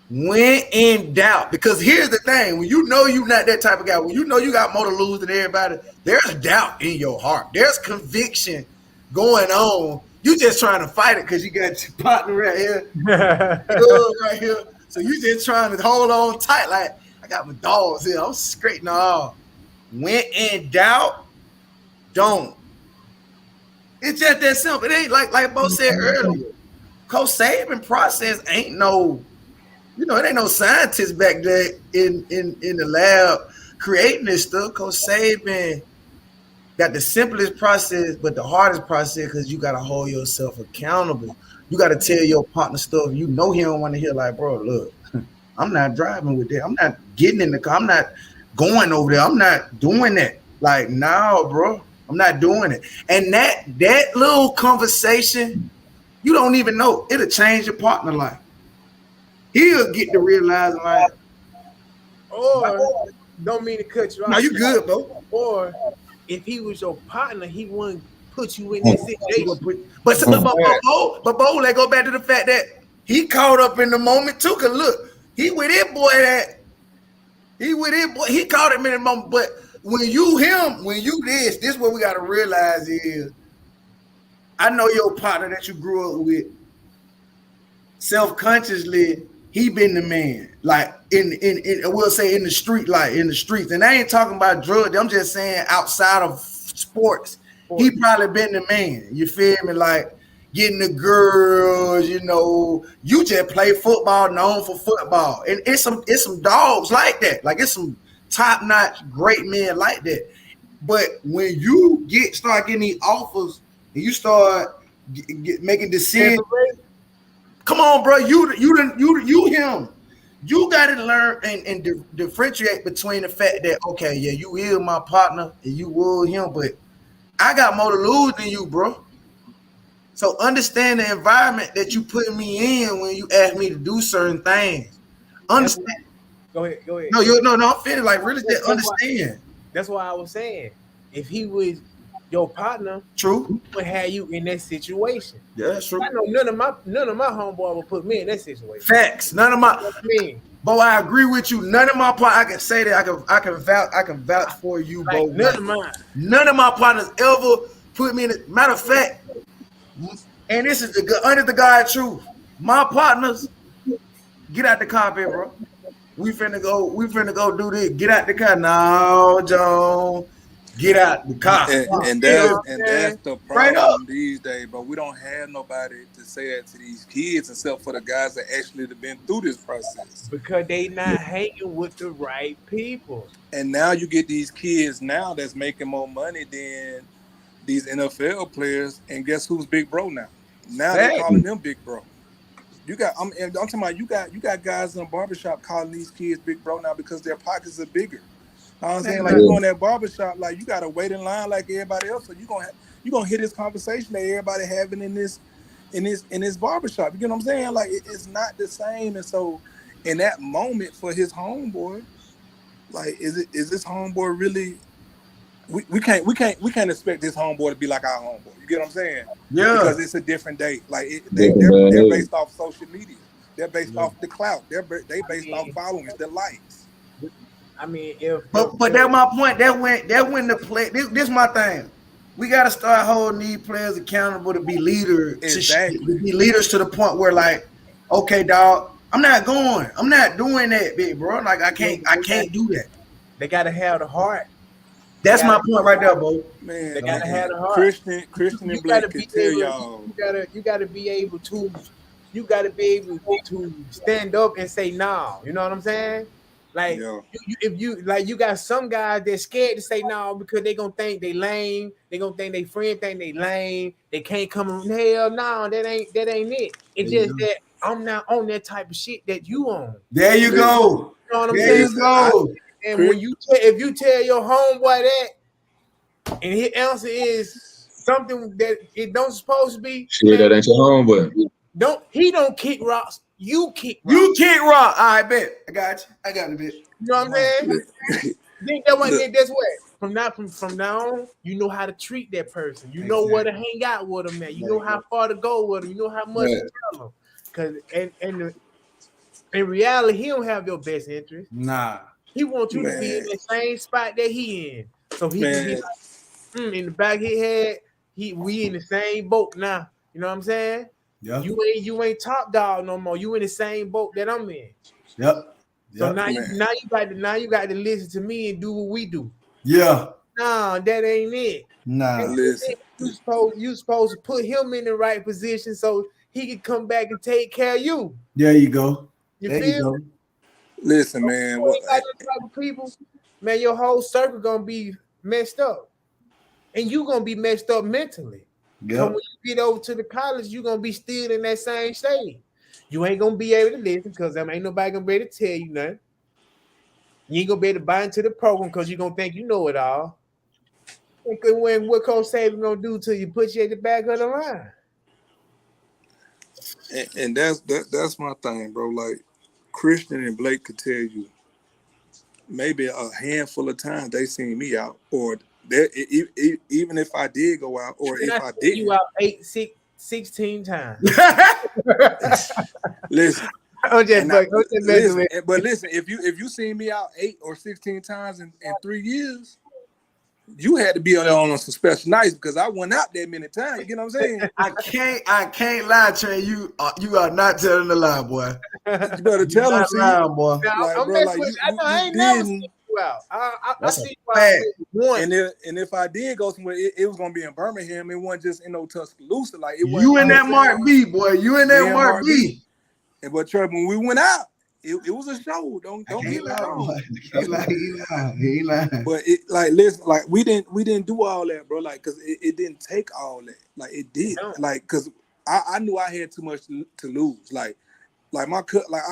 When in doubt, because here's the thing, when you know you're not that type of guy, when you know you got more to lose than everybody, there's doubt in your heart. There's conviction going on. You just trying to fight it because you got your partner right here, right here. So you just trying to hold on tight, like, I got my dogs here. I'm straightening off. When in doubt, don't. It's just that simple. It ain't like Bo said earlier. Coach Saban process ain't no, it ain't no scientist back there in the lab creating this stuff. Coach Saban got the simplest process, but the hardest process because you got to hold yourself accountable. You got to tell your partner stuff. You know he don't want to hear, like, bro, look, I'm not driving with that. I'm not getting in the car. I'm not going over there. I'm not doing that. Like, no, bro, I'm not doing it. And that little conversation, you don't even know. It'll change your partner life. He'll get to realize, like, or don't mean to cut you off. No, you good, bro. Or if he was your partner, he wouldn't put you in that situation. But Bo, let's go back to the fact that he caught up in the moment too. Cause look, he with it, boy. He caught him in the moment. But when you this what we got to realize is, I know your partner that you grew up with. Self-consciously, he been the man. Like in we'll say in the street, like in the streets. And I ain't talking about drugs. I'm just saying outside of sports. He probably been the man. You feel me? Like getting the girls, you know, you just play football, known for football. And it's some dogs like that. Like it's some top-notch great men like that. But when you start getting these offers and you start making decisions, come on, bro, you him. You got to learn and differentiate between the fact that, okay, yeah, you heal my partner and you will him, but I got more to lose than you, bro. So understand the environment that you put me in when you ask me to do certain things. Understand. Go ahead. No, I'm feeling like really understand. That's why I was saying, if he was your partner, true, he would have you in that situation. Yeah, that's true. I know none of my homeboy would put me in that situation. Facts. None of my. Bo, I agree with you. None of my partners. I can say that. I can vouch for you, Bo. None of my partners ever put me in. Matter of fact, and this is under the God truth. My partners, get out the carpet, bro. We finna go do this. Get out the car. No, John. Get out the car. And that's the problem these days, but we don't have nobody to say that to these kids except for the guys that actually have been through this process. Because they not hanging with the right people. And now you get these kids now that's making more money than these NFL players, and guess who's big bro now? Now they're calling them big bro. I'm talking about you got guys in the barbershop calling these kids big bro now because their pockets are bigger. You know what I'm saying? Like you go in that barbershop, like you gotta wait in line like everybody else. So you gonna hear this conversation that everybody having in this barbershop. You get what I'm saying? Like it's not the same. And so in that moment for his homeboy, like is this homeboy really? We can't expect this homeboy to be like our homeboy. You get what I'm saying? Yeah. Because it's a different day. Like they're based off social media. They're based off the clout. They based off followings, the likes. I mean, but that's my point. That when the play. This is my thing. We got to start holding these players accountable to be leaders. Exactly. To be leaders to the point where, like, okay, dog, I'm not doing that, big bro. Like I can't do that. They gotta have the heart. That's my point right there, bro. Man, they gotta have the heart. Christion and Blake can tell y'all. You gotta be able to stand up and say no. You know what I'm saying? Like you got some guys that's scared to say no because they gonna think they lame. They gonna think they friend think they lame. They can't come. Hell no, that ain't it. It's just that I'm not on that type of shit that you on. There you go. You know what I'm there saying? You go. And when if you tell your homeboy that, and his answer is something that it don't supposed to be, shit, that ain't your homeboy. He don't kick rocks. You kick rocks. You kick rock. I bet. I got you. I got a bit. You know what I'm saying? That's what. From now on, you know how to treat that person. You know where to hang out with them at. You know how far to go with them. You know how much to tell them. Because in reality, he don't have your best interest. Nah. He wants you to be in the same spot that he in. So he can be like, in the back of his head, we in the same boat now. You know what I'm saying? Yeah. You ain't top dog no more. You in the same boat that I'm in. Yep. So now you got to listen to me and do what we do. Yeah. Nah, that ain't it. Nah. Listen. You supposed to put him in the right position so he can come back and take care of you. There you go. You feel? Listen, man. Type of people, man, your whole circle gonna be messed up, and you gonna be messed up mentally. Yep. So when you get over to the college, you gonna be still in that same stage. You ain't gonna be able to listen because ain't nobody gonna be able to tell you nothing. You ain't gonna be able to buy into the program because you gonna think you know it all. When what Coach Saban gonna do to you, put you at the back of the line. And that's my thing, bro. Like Christion and Blake could tell you maybe a handful of times they seen me out, or even if I did go out, or if I didn't. You out 16 times. Listen. But listen, if you seen me out 8 or 16 times in 3 years, you had to be on some special nights because I went out that many times. You get what I'm saying? I can't lie, Trey. You are not telling the lie, boy. You better tell them, lying, boy. Now, like, I'm bro, like you out. I That's a see you out fact. one. And if I did go somewhere, it was gonna be in Birmingham. It wasn't just in no Tuscaloosa. Like it You wasn't. in that Mark B, boy. You in that Me and Mark Mark B. And but Trevor, when we went out, it was a show. Don't get me wrong. He lying. But it like listen, like we didn't do all that, bro. Like, cause it didn't take all that. Like it did. Like, cause I knew I had too much to lose. Like I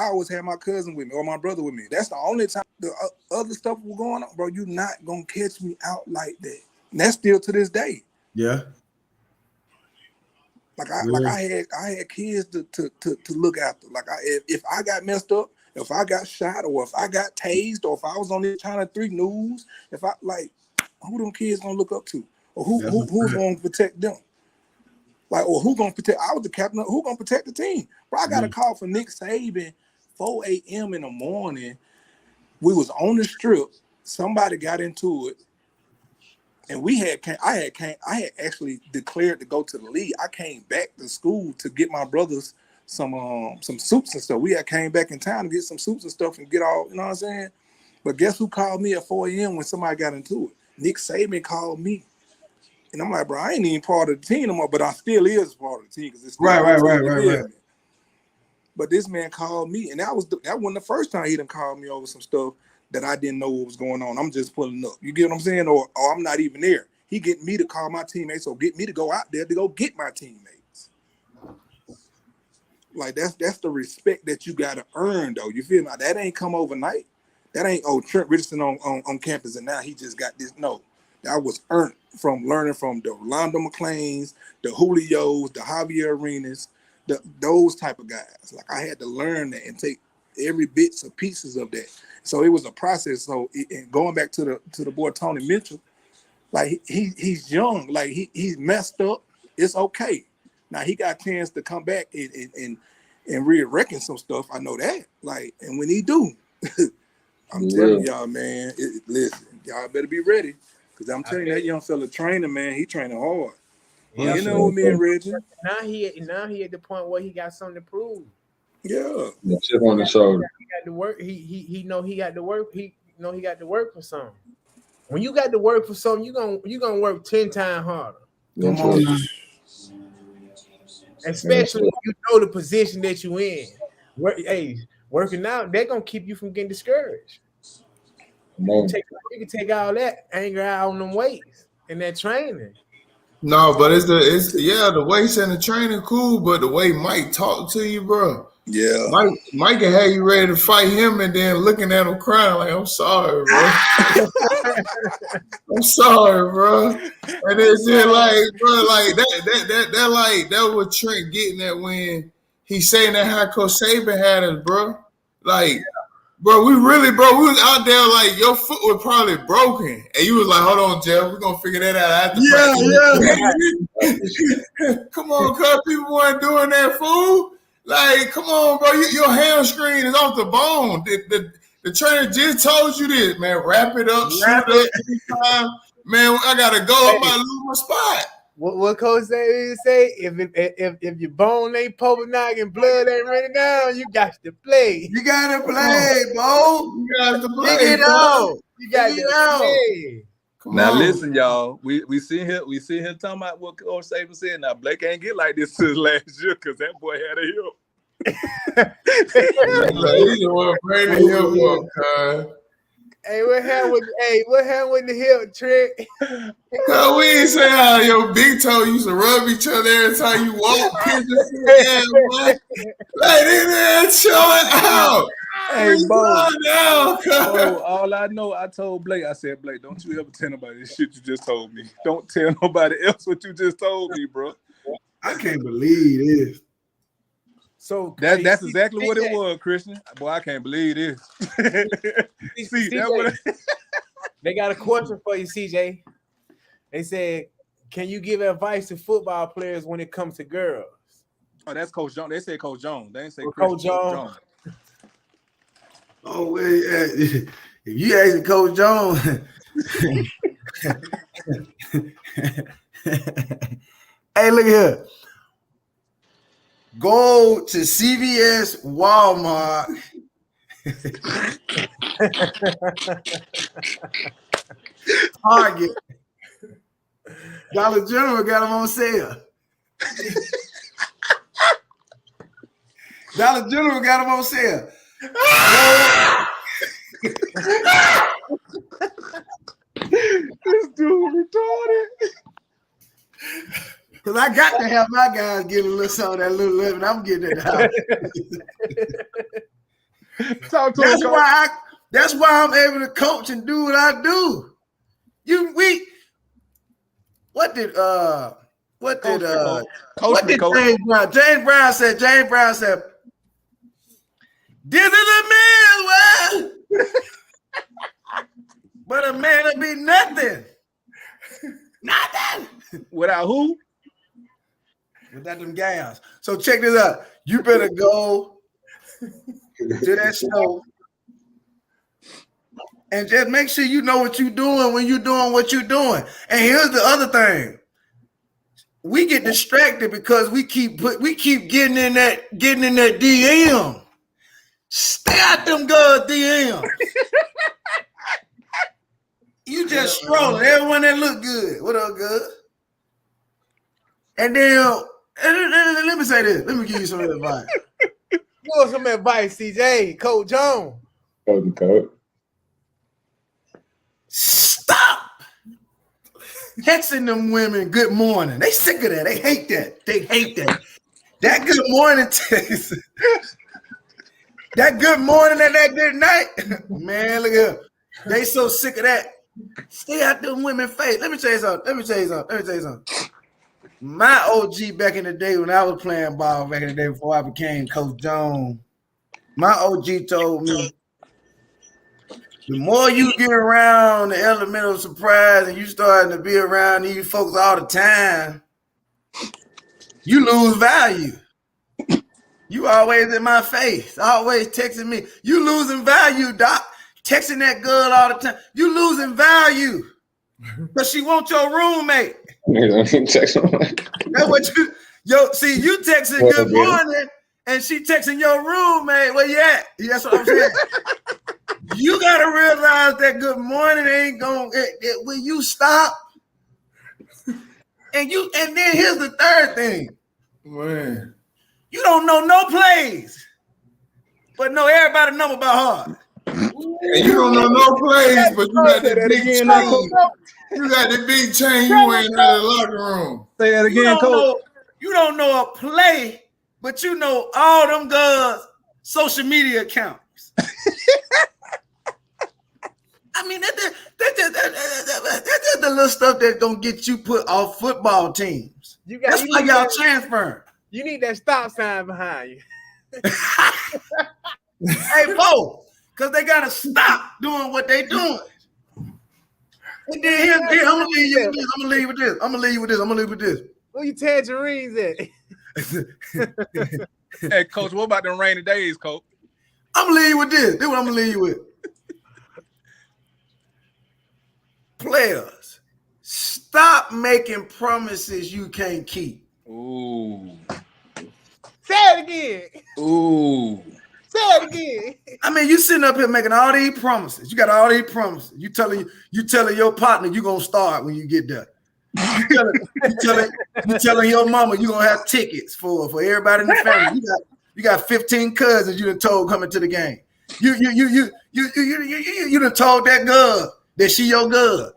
always had my cousin with me or my brother with me. That's the only time the other stuff was going on, bro. You not gonna catch me out like that. And that's still to this day. Yeah. Like I had kids to look after. Like if I got messed up, if I got shot, or if I got tased, or if I was on the China 3 news, if I like, who them kids gonna look up to, or who's gonna protect them? Like, or who gonna protect? I was the captain. Who gonna protect the team? Bro, I got a call from Nick Saban, 4 a.m. in the morning. We was on the strip. Somebody got into it. And I had actually declared to go to the league. I came back to school to get my brothers some suits and stuff. We had came back in time to get some suits and stuff and get all, you know what I'm saying? But guess who called me at 4 a.m. when somebody got into it? Nick Saban called me. And I'm like, bro, I ain't even part of the team no more, but I still is part of the team because it's still right. But this man called me, and that wasn't the first time he done called me over some stuff that I didn't know what was going on. I'm just pulling up. You get what I'm saying? Or I'm not even there. He get me to call my teammates or get me to go out there to go get my teammates. Like that's the respect that you gotta earn though. You feel me? That ain't come overnight. That ain't Trent Richardson on campus and now he just got this. No, that was earned from learning from the Rolando McClains, the Julios, the Javier Arenas, those type of guys. Like I had to learn that and take every bits or pieces of that. So it was a process. So and going back to the boy Tony Mitchell, like he's young, like he's messed up. It's okay. Now he got a chance to come back and rearreckon some stuff. I know that. Like, and when he do, I'm telling y'all, man. Listen, y'all better be ready because I'm telling you that young fella training, man. He training hard. Yeah, you know, with me and Reggie. Now he at the point where he got something to prove. Yeah, the chip on the shoulder. He got to work. He know he got to work. He know he got to work for something. When you got to work for something, you gonna work 10 times harder. Come on, man. Especially if you know the position that you in. Working out, they're gonna keep you from getting discouraged. You can take all that anger out on them weights and that training. No, but it's the weights and the training cool, but the way Mike talk to you, bro. Yeah. Mike can have you ready to fight him and then looking at him crying like, I'm sorry, bro. I'm sorry, bro. And it's just like, bro, like that was Trent getting at when he's saying that how Coach Saban had us, bro. Like, bro, we was out there like your foot was probably broken. And you was like, hold on, Jeff, we're gonna figure that out after practice. Come on, cuz people weren't doing that, fool. Like, come on, bro. Your hamstring is off the bone. The trainer just told you this, man. Wrap it up, shoot it up anytime. Man, I gotta go. I might lose my spot. What Coach say? If your bone ain't popping out and blood ain't running down, you got to play. You gotta play, Bo. You got to play. Dig it out. You got to play. Now listen, y'all. We see him talking about what Coach Saban said. Now Blake ain't get like this since last year because that boy had a hip. He's the one bringing the hip up, Hey, what happened with the hip, Trent? Cause we ain't say how your big toe used to rub each other every time you walk. Like they didn't showing out. Hey, Bo, all I know, I told Blake, I said, Blake, don't you ever tell nobody this shit you just told me. Don't tell nobody else what you just told me, bro. I can't believe this. So that's exactly what it was, Christian. Boy, I can't believe this. They got a question for you, CJ. They said, can you give advice to football players when it comes to girls? Oh, that's Coach Jones. They said Coach Jones. They didn't say Coach Jones. Oh, wait. If you ask Coach Jones, hey, look here. Go to CVS, Walmart, Target. Dollar General got them on sale. Dollar General got them on sale. This dude retarded. Because I got to have my guys get a little some of that little living. I'm getting it out. Talk to him. That's why I'm able to coach and do what I do. What did James Brown said, this is a man's world. But a man will be nothing. Nothing. Without who? Without them gals. So check this out. You better go to that show and just make sure you know what you're doing when you're doing what you're doing. And here's the other thing. We get distracted because we keep getting in that DM. Stay out them girls' DM. You just strolling. Everyone that look good. What up, good? And then let me say this. Let me give you some advice. You want some advice, CJ? Coach Jones. Coach. Stop texting them women good morning. They sick of that. They hate that. That good morning text. That good morning and that good night. Man, look at them. They so sick of that. Stay out them women's face. Let me tell you something. My OG back in the day when I was playing ball back in the day before I became Coach Jones, my OG told me, the more you get around the element of surprise and you starting to be around these folks all the time, you lose value. You always in my face, always texting me. You losing value, Doc. Texting that girl all the time. You losing value. Because she wants your roommate. That's what you you texting good morning and she texting your roommate. Where you at? That's what I'm saying. You gotta realize that good morning ain't gonna when you stop. And then here's the third thing. Man. You don't know no plays, but know everybody number by heart. And you don't know no plays, but you got the big chain. You got the big chain. You ain't out of the locker room. Say that again, Coach. You don't know a play, but you know all them girls' social media accounts. I mean, that's just the little stuff that's gonna get you put off football teams. That's why y'all transferring. You need that stop sign behind you. Hey, Bo, because they gotta stop doing what they doing. And then here, I'm gonna leave you with this. Where you tangerines at? Hey, Coach, what about them rainy days, Coach? I'm gonna leave you with this. This is what I'm gonna leave you with. Players, stop making promises you can't keep. Ooh. Say it again. Ooh. Say it again. I mean, you sitting up here making all these promises. You got all these promises. You telling your partner you gonna start when you get there. You telling your mama you gonna have tickets for everybody in the family. You got 15 cousins you done told coming to the game. You done told that girl that she your girl.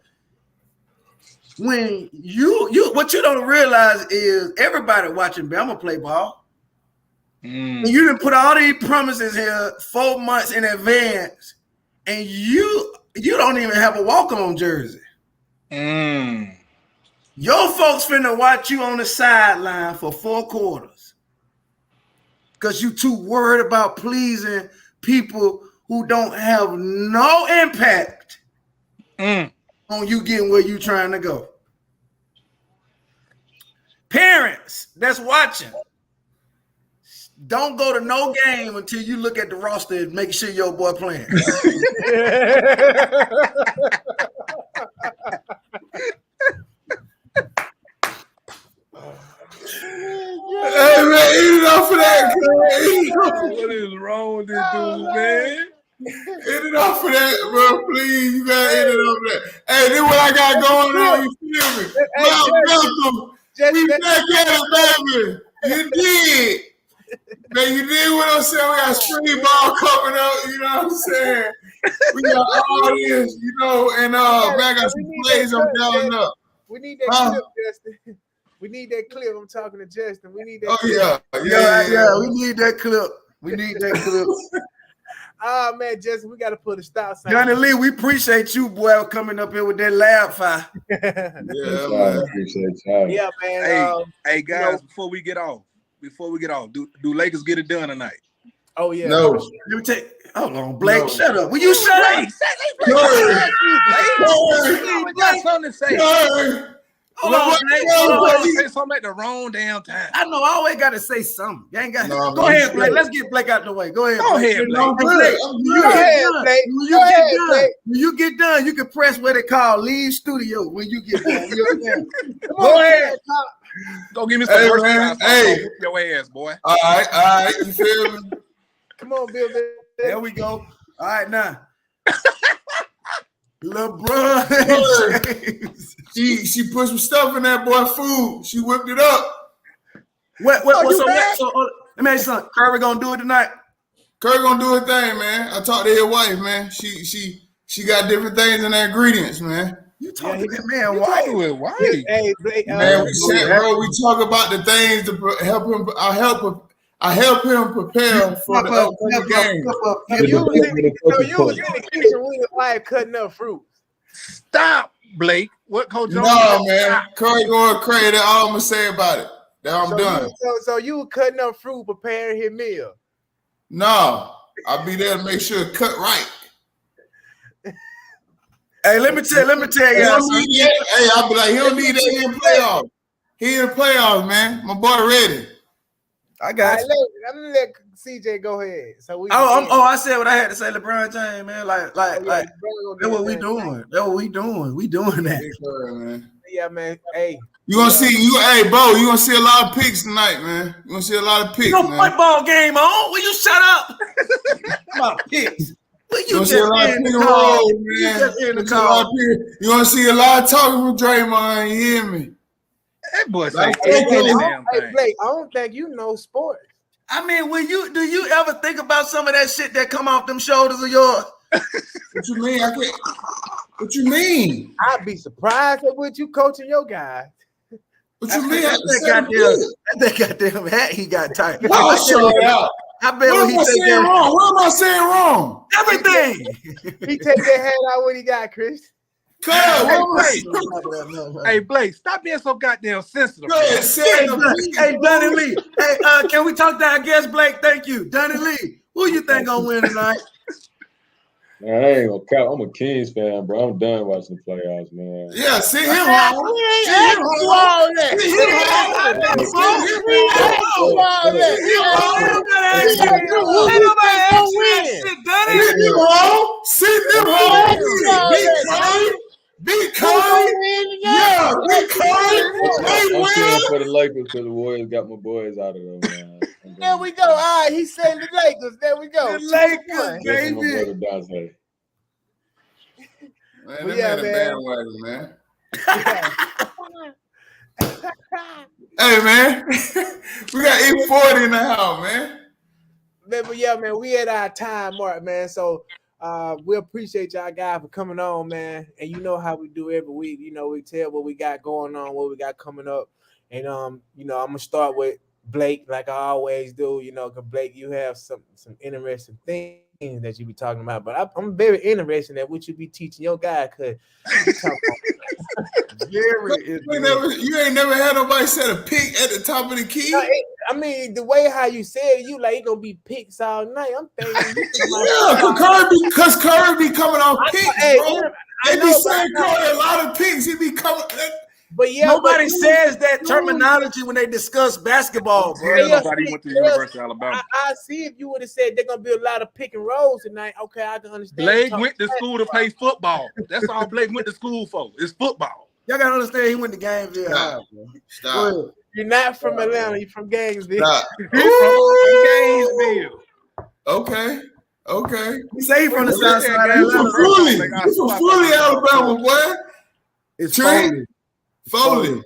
When you what you don't realize is everybody watching Bama play ball. And you didn't put all these promises here 4 months in advance, and you don't even have a walk-on jersey. Your folks finna watch you on the sideline for 4 quarters because you too worried about pleasing people who don't have no impact on you getting where you trying to go. Parents that's watching, don't go to no game until you look at the roster and make sure your boy playing. Hey man, eat it off of that. What is wrong with this dude, man? End it off for that, bro. Please, you gotta end it off for that. Hey, this what I got going on. You feel me? Welcome. We back at it, baby. You did. Man, you did what I'm saying. We got street ball coming up. You know what I'm saying? We got all this, you know, and man, I got some plays I'm dialing up. We need that clip, Justin. We need that clip. I'm talking to Justin. We need that clip. Yeah. We need that clip. We need that clip. Oh man, Justin, we got to put a stop sign. Donnie Lee, we appreciate you, boy, coming up here with that lab fire. Yeah, man. Hey guys, before we get off, do Lakers get it done tonight? Oh yeah. No. Let me take. Hold on, Blake. No. Shut up. Will you shut up? We got something to say. Hold on, Blake. Say something at the wrong damn time. I know. I always got to say something. You ain't got. Go ahead, Blake. Let's get Blake out the way. Go ahead. Go ahead, Blake. When you get done, you can press what they call leave studio. When you get done, go ahead. Go give me some work. Hey, your ass, boy. All right. You feel me? Come on, Bill. There we go. All right, now. LeBron James. She put some stuff in that boy food. She whipped it up. Let me ask you something. Curry gonna do it tonight? Curry gonna do her thing, man. I talked to his wife, man. She got different things in the ingredients, man. You talking to that man? Why? Hey, man, we talk about the things to help him. I help him prepare for the upcoming game. You was in the kitchen with his wife cutting up fruit. Stop, Blake. What Coach Jones? No, man. Curry going crazy. That's all I'm gonna say about it. That I'm done. So you were cutting up fruit, preparing his meal. No, I'll be there to make sure it's cut right. Hey, let me tell you. I'll be like, he don't need that in playoffs. He in the playoffs, man. My boy ready. I got you. I'm gonna let CJ go ahead. So we. I said what I had to say. LeBron James, man. Like that's what we doing. That's what we doing. We doing that. Man. Yeah, man. Hey, you gonna see Hey, Bo, you gonna see a lot of picks tonight, man. You gonna see a lot of picks. No football game on. Will you shut up? About picks. You gonna see a lot of pick and roll, man. You gonna see a lot of talking from Draymond. You hear me? That boy say, hey, Blake, I don't think you know sports. I mean, do you ever think about some of that shit that come off them shoulders of yours? What you mean? What you mean? I'd be surprised at what you coaching your guys. What you mean? That goddamn hat he got tight. I'll show it out. I bet what am I saying wrong? What am I saying wrong? Everything. He take that hat out when he got Chris. Hey, Blake, stop being so goddamn sensitive. Hey, Donnie Lee. Hey, can we talk to our guest, Blake? Thank you. Donnie Lee, who you think gonna win tonight? Man, I ain't gonna count. I'm a Kings fan, bro. I'm done watching the playoffs, man. Yeah, see him home. Be kind. Yeah, be kind. I'm cheering for the Lakers because the Warriors got my boys out of them, man. There we go. All right, he said the Lakers. There we go. The Lakers, baby. Man, yeah, man. Hey, man. We got 840 in the house, man. But yeah, man, we at our time mark, man. So we appreciate y'all guys for coming on, man. And you know how we do every week. You know, we tell what we got going on, what we got coming up. And you know, I'm gonna start with Blake, like I always do, you know, because Blake, you have some interesting things that you be talking about. But I'm very interested in what you be teaching your guy, because you ain't never had nobody set a pick at the top of the key. I mean, the way how you said it, you like it gonna be picks all night. I'm thinking, because Curry be coming off picks, bro. They be saying Curry a lot of picks. He be coming. But yeah, nobody says that terminology when they discuss basketball, bro. Nobody went to the University of Alabama. I see if you would have said they're gonna be a lot of pick and rolls tonight. Okay, I can understand. Blake went to school to play football. That's all Blake went to school for. It's football. Y'all gotta understand he went to Gainesville. Stop. You're not from Atlanta. You're from Gainesville. Stop. He's from Gainesville. Okay. Okay. He say he from the You south side of from Atlanta. Foley. You from Foley, Alabama, boy. It's Trent? Foley.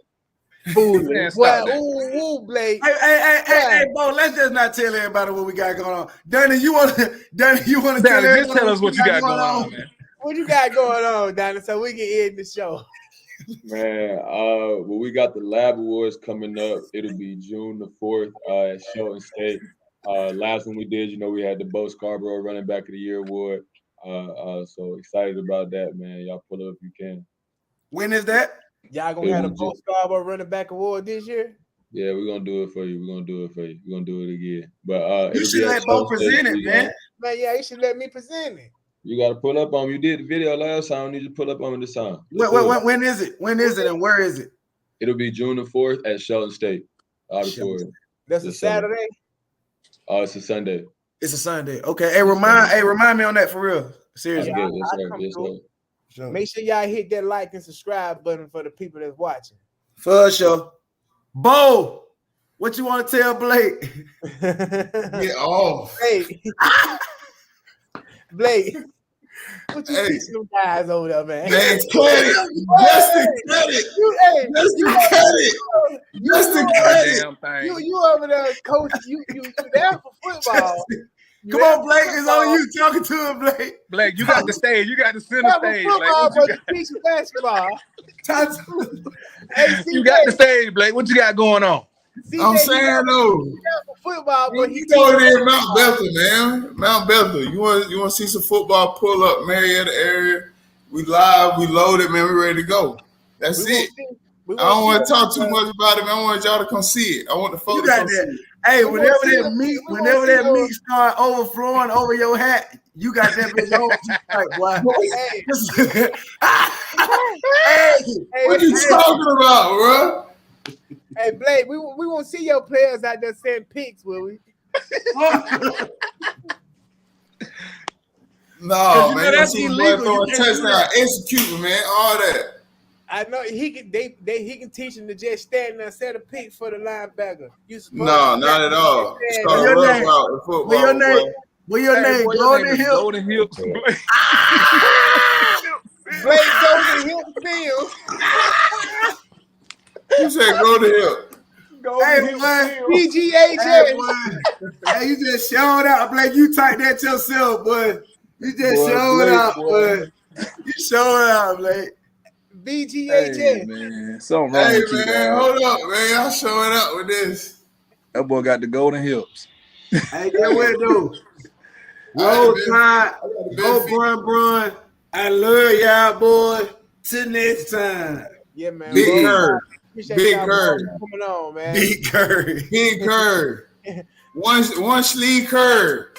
Foley. Well, ooh, Blake. Hey, Bo, let's just not tell everybody what we got going on. Donnie, you want to tell everybody? Just tell us what you got going on, man. What you got going on, Donnie, so we can end the show? Man, well, we got the Lab Awards coming up. It'll be June the 4th at Shelton State. Last one we did, we had the Bo Scarbrough Running Back of the Year award. So excited about that, man. Y'all pull up if you can. When is that? Y'all gonna have a Bo Scarbrough Running Back Award this year? Yeah, we're gonna do it for you. We're gonna do it again. But you should let Bo present it, man. Man, yeah, you should let me present it. You got to pull up on me. You did the video last time. I need you to pull up on me this time. When is it? When is it and where is it? It'll be June the 4th at Shelton State Auditorium. That's a Saturday? It's a Sunday. It's a Sunday. Okay. Hey, remind me on that for real. Seriously. Yes, sir. Sure. Make sure y'all hit that like and subscribe button for the people that's watching. For sure. Bo, what you want to tell Blake? Get off. Hey. Blake. What you teach them guys over there, man? Man, cut it. Just to cut it. Just to cut it. Just to cut it. You over there, coach. You there for football. Come on, Blake. It's on you. Talking to him, Blake. Blake, you got the stage. You got the center stage. Football, but you teach basketball. You got the stage, Blake. What you got going on? I'm saying though, football, but you go there, Mount Bethel, man. Mount Bethel. You want to see some football? Pull up, Marietta area. We live, we loaded, man. We ready to go. That's it. I don't want to talk too much about it, man. I want y'all to come see it. I want the folks to come see it. Hey, whenever that meat start overflowing over your hat, you got that bitch over. Hey, what you talking about, bro? Hey, Blake, we won't see your players out there sending pics, will we? No, man. That's illegal. Throw a touchdown, executing, man. All that. I know he can teach them to just stand there and set a pic for the linebacker. No, not at all. What's your name? Golden Hill. Golden Hips. Blake Golden Hill Field. You said go to him. PGA. Hey, you just showed out, Blake. You type that yourself, boy. You just showed out, boy. You showed out, Blake. BGA. Hey, man. Something wrong with you, man. Hold up, man. Y'all showing up with this. That boy got the golden hips. Hey, get what it do? Roll Tide. Go Brun. I love y'all, boy. Till next time. Yeah, man. Big Curve. Big Curve. Coming on, man. Big Curve. Big Curve. One sleeve curve.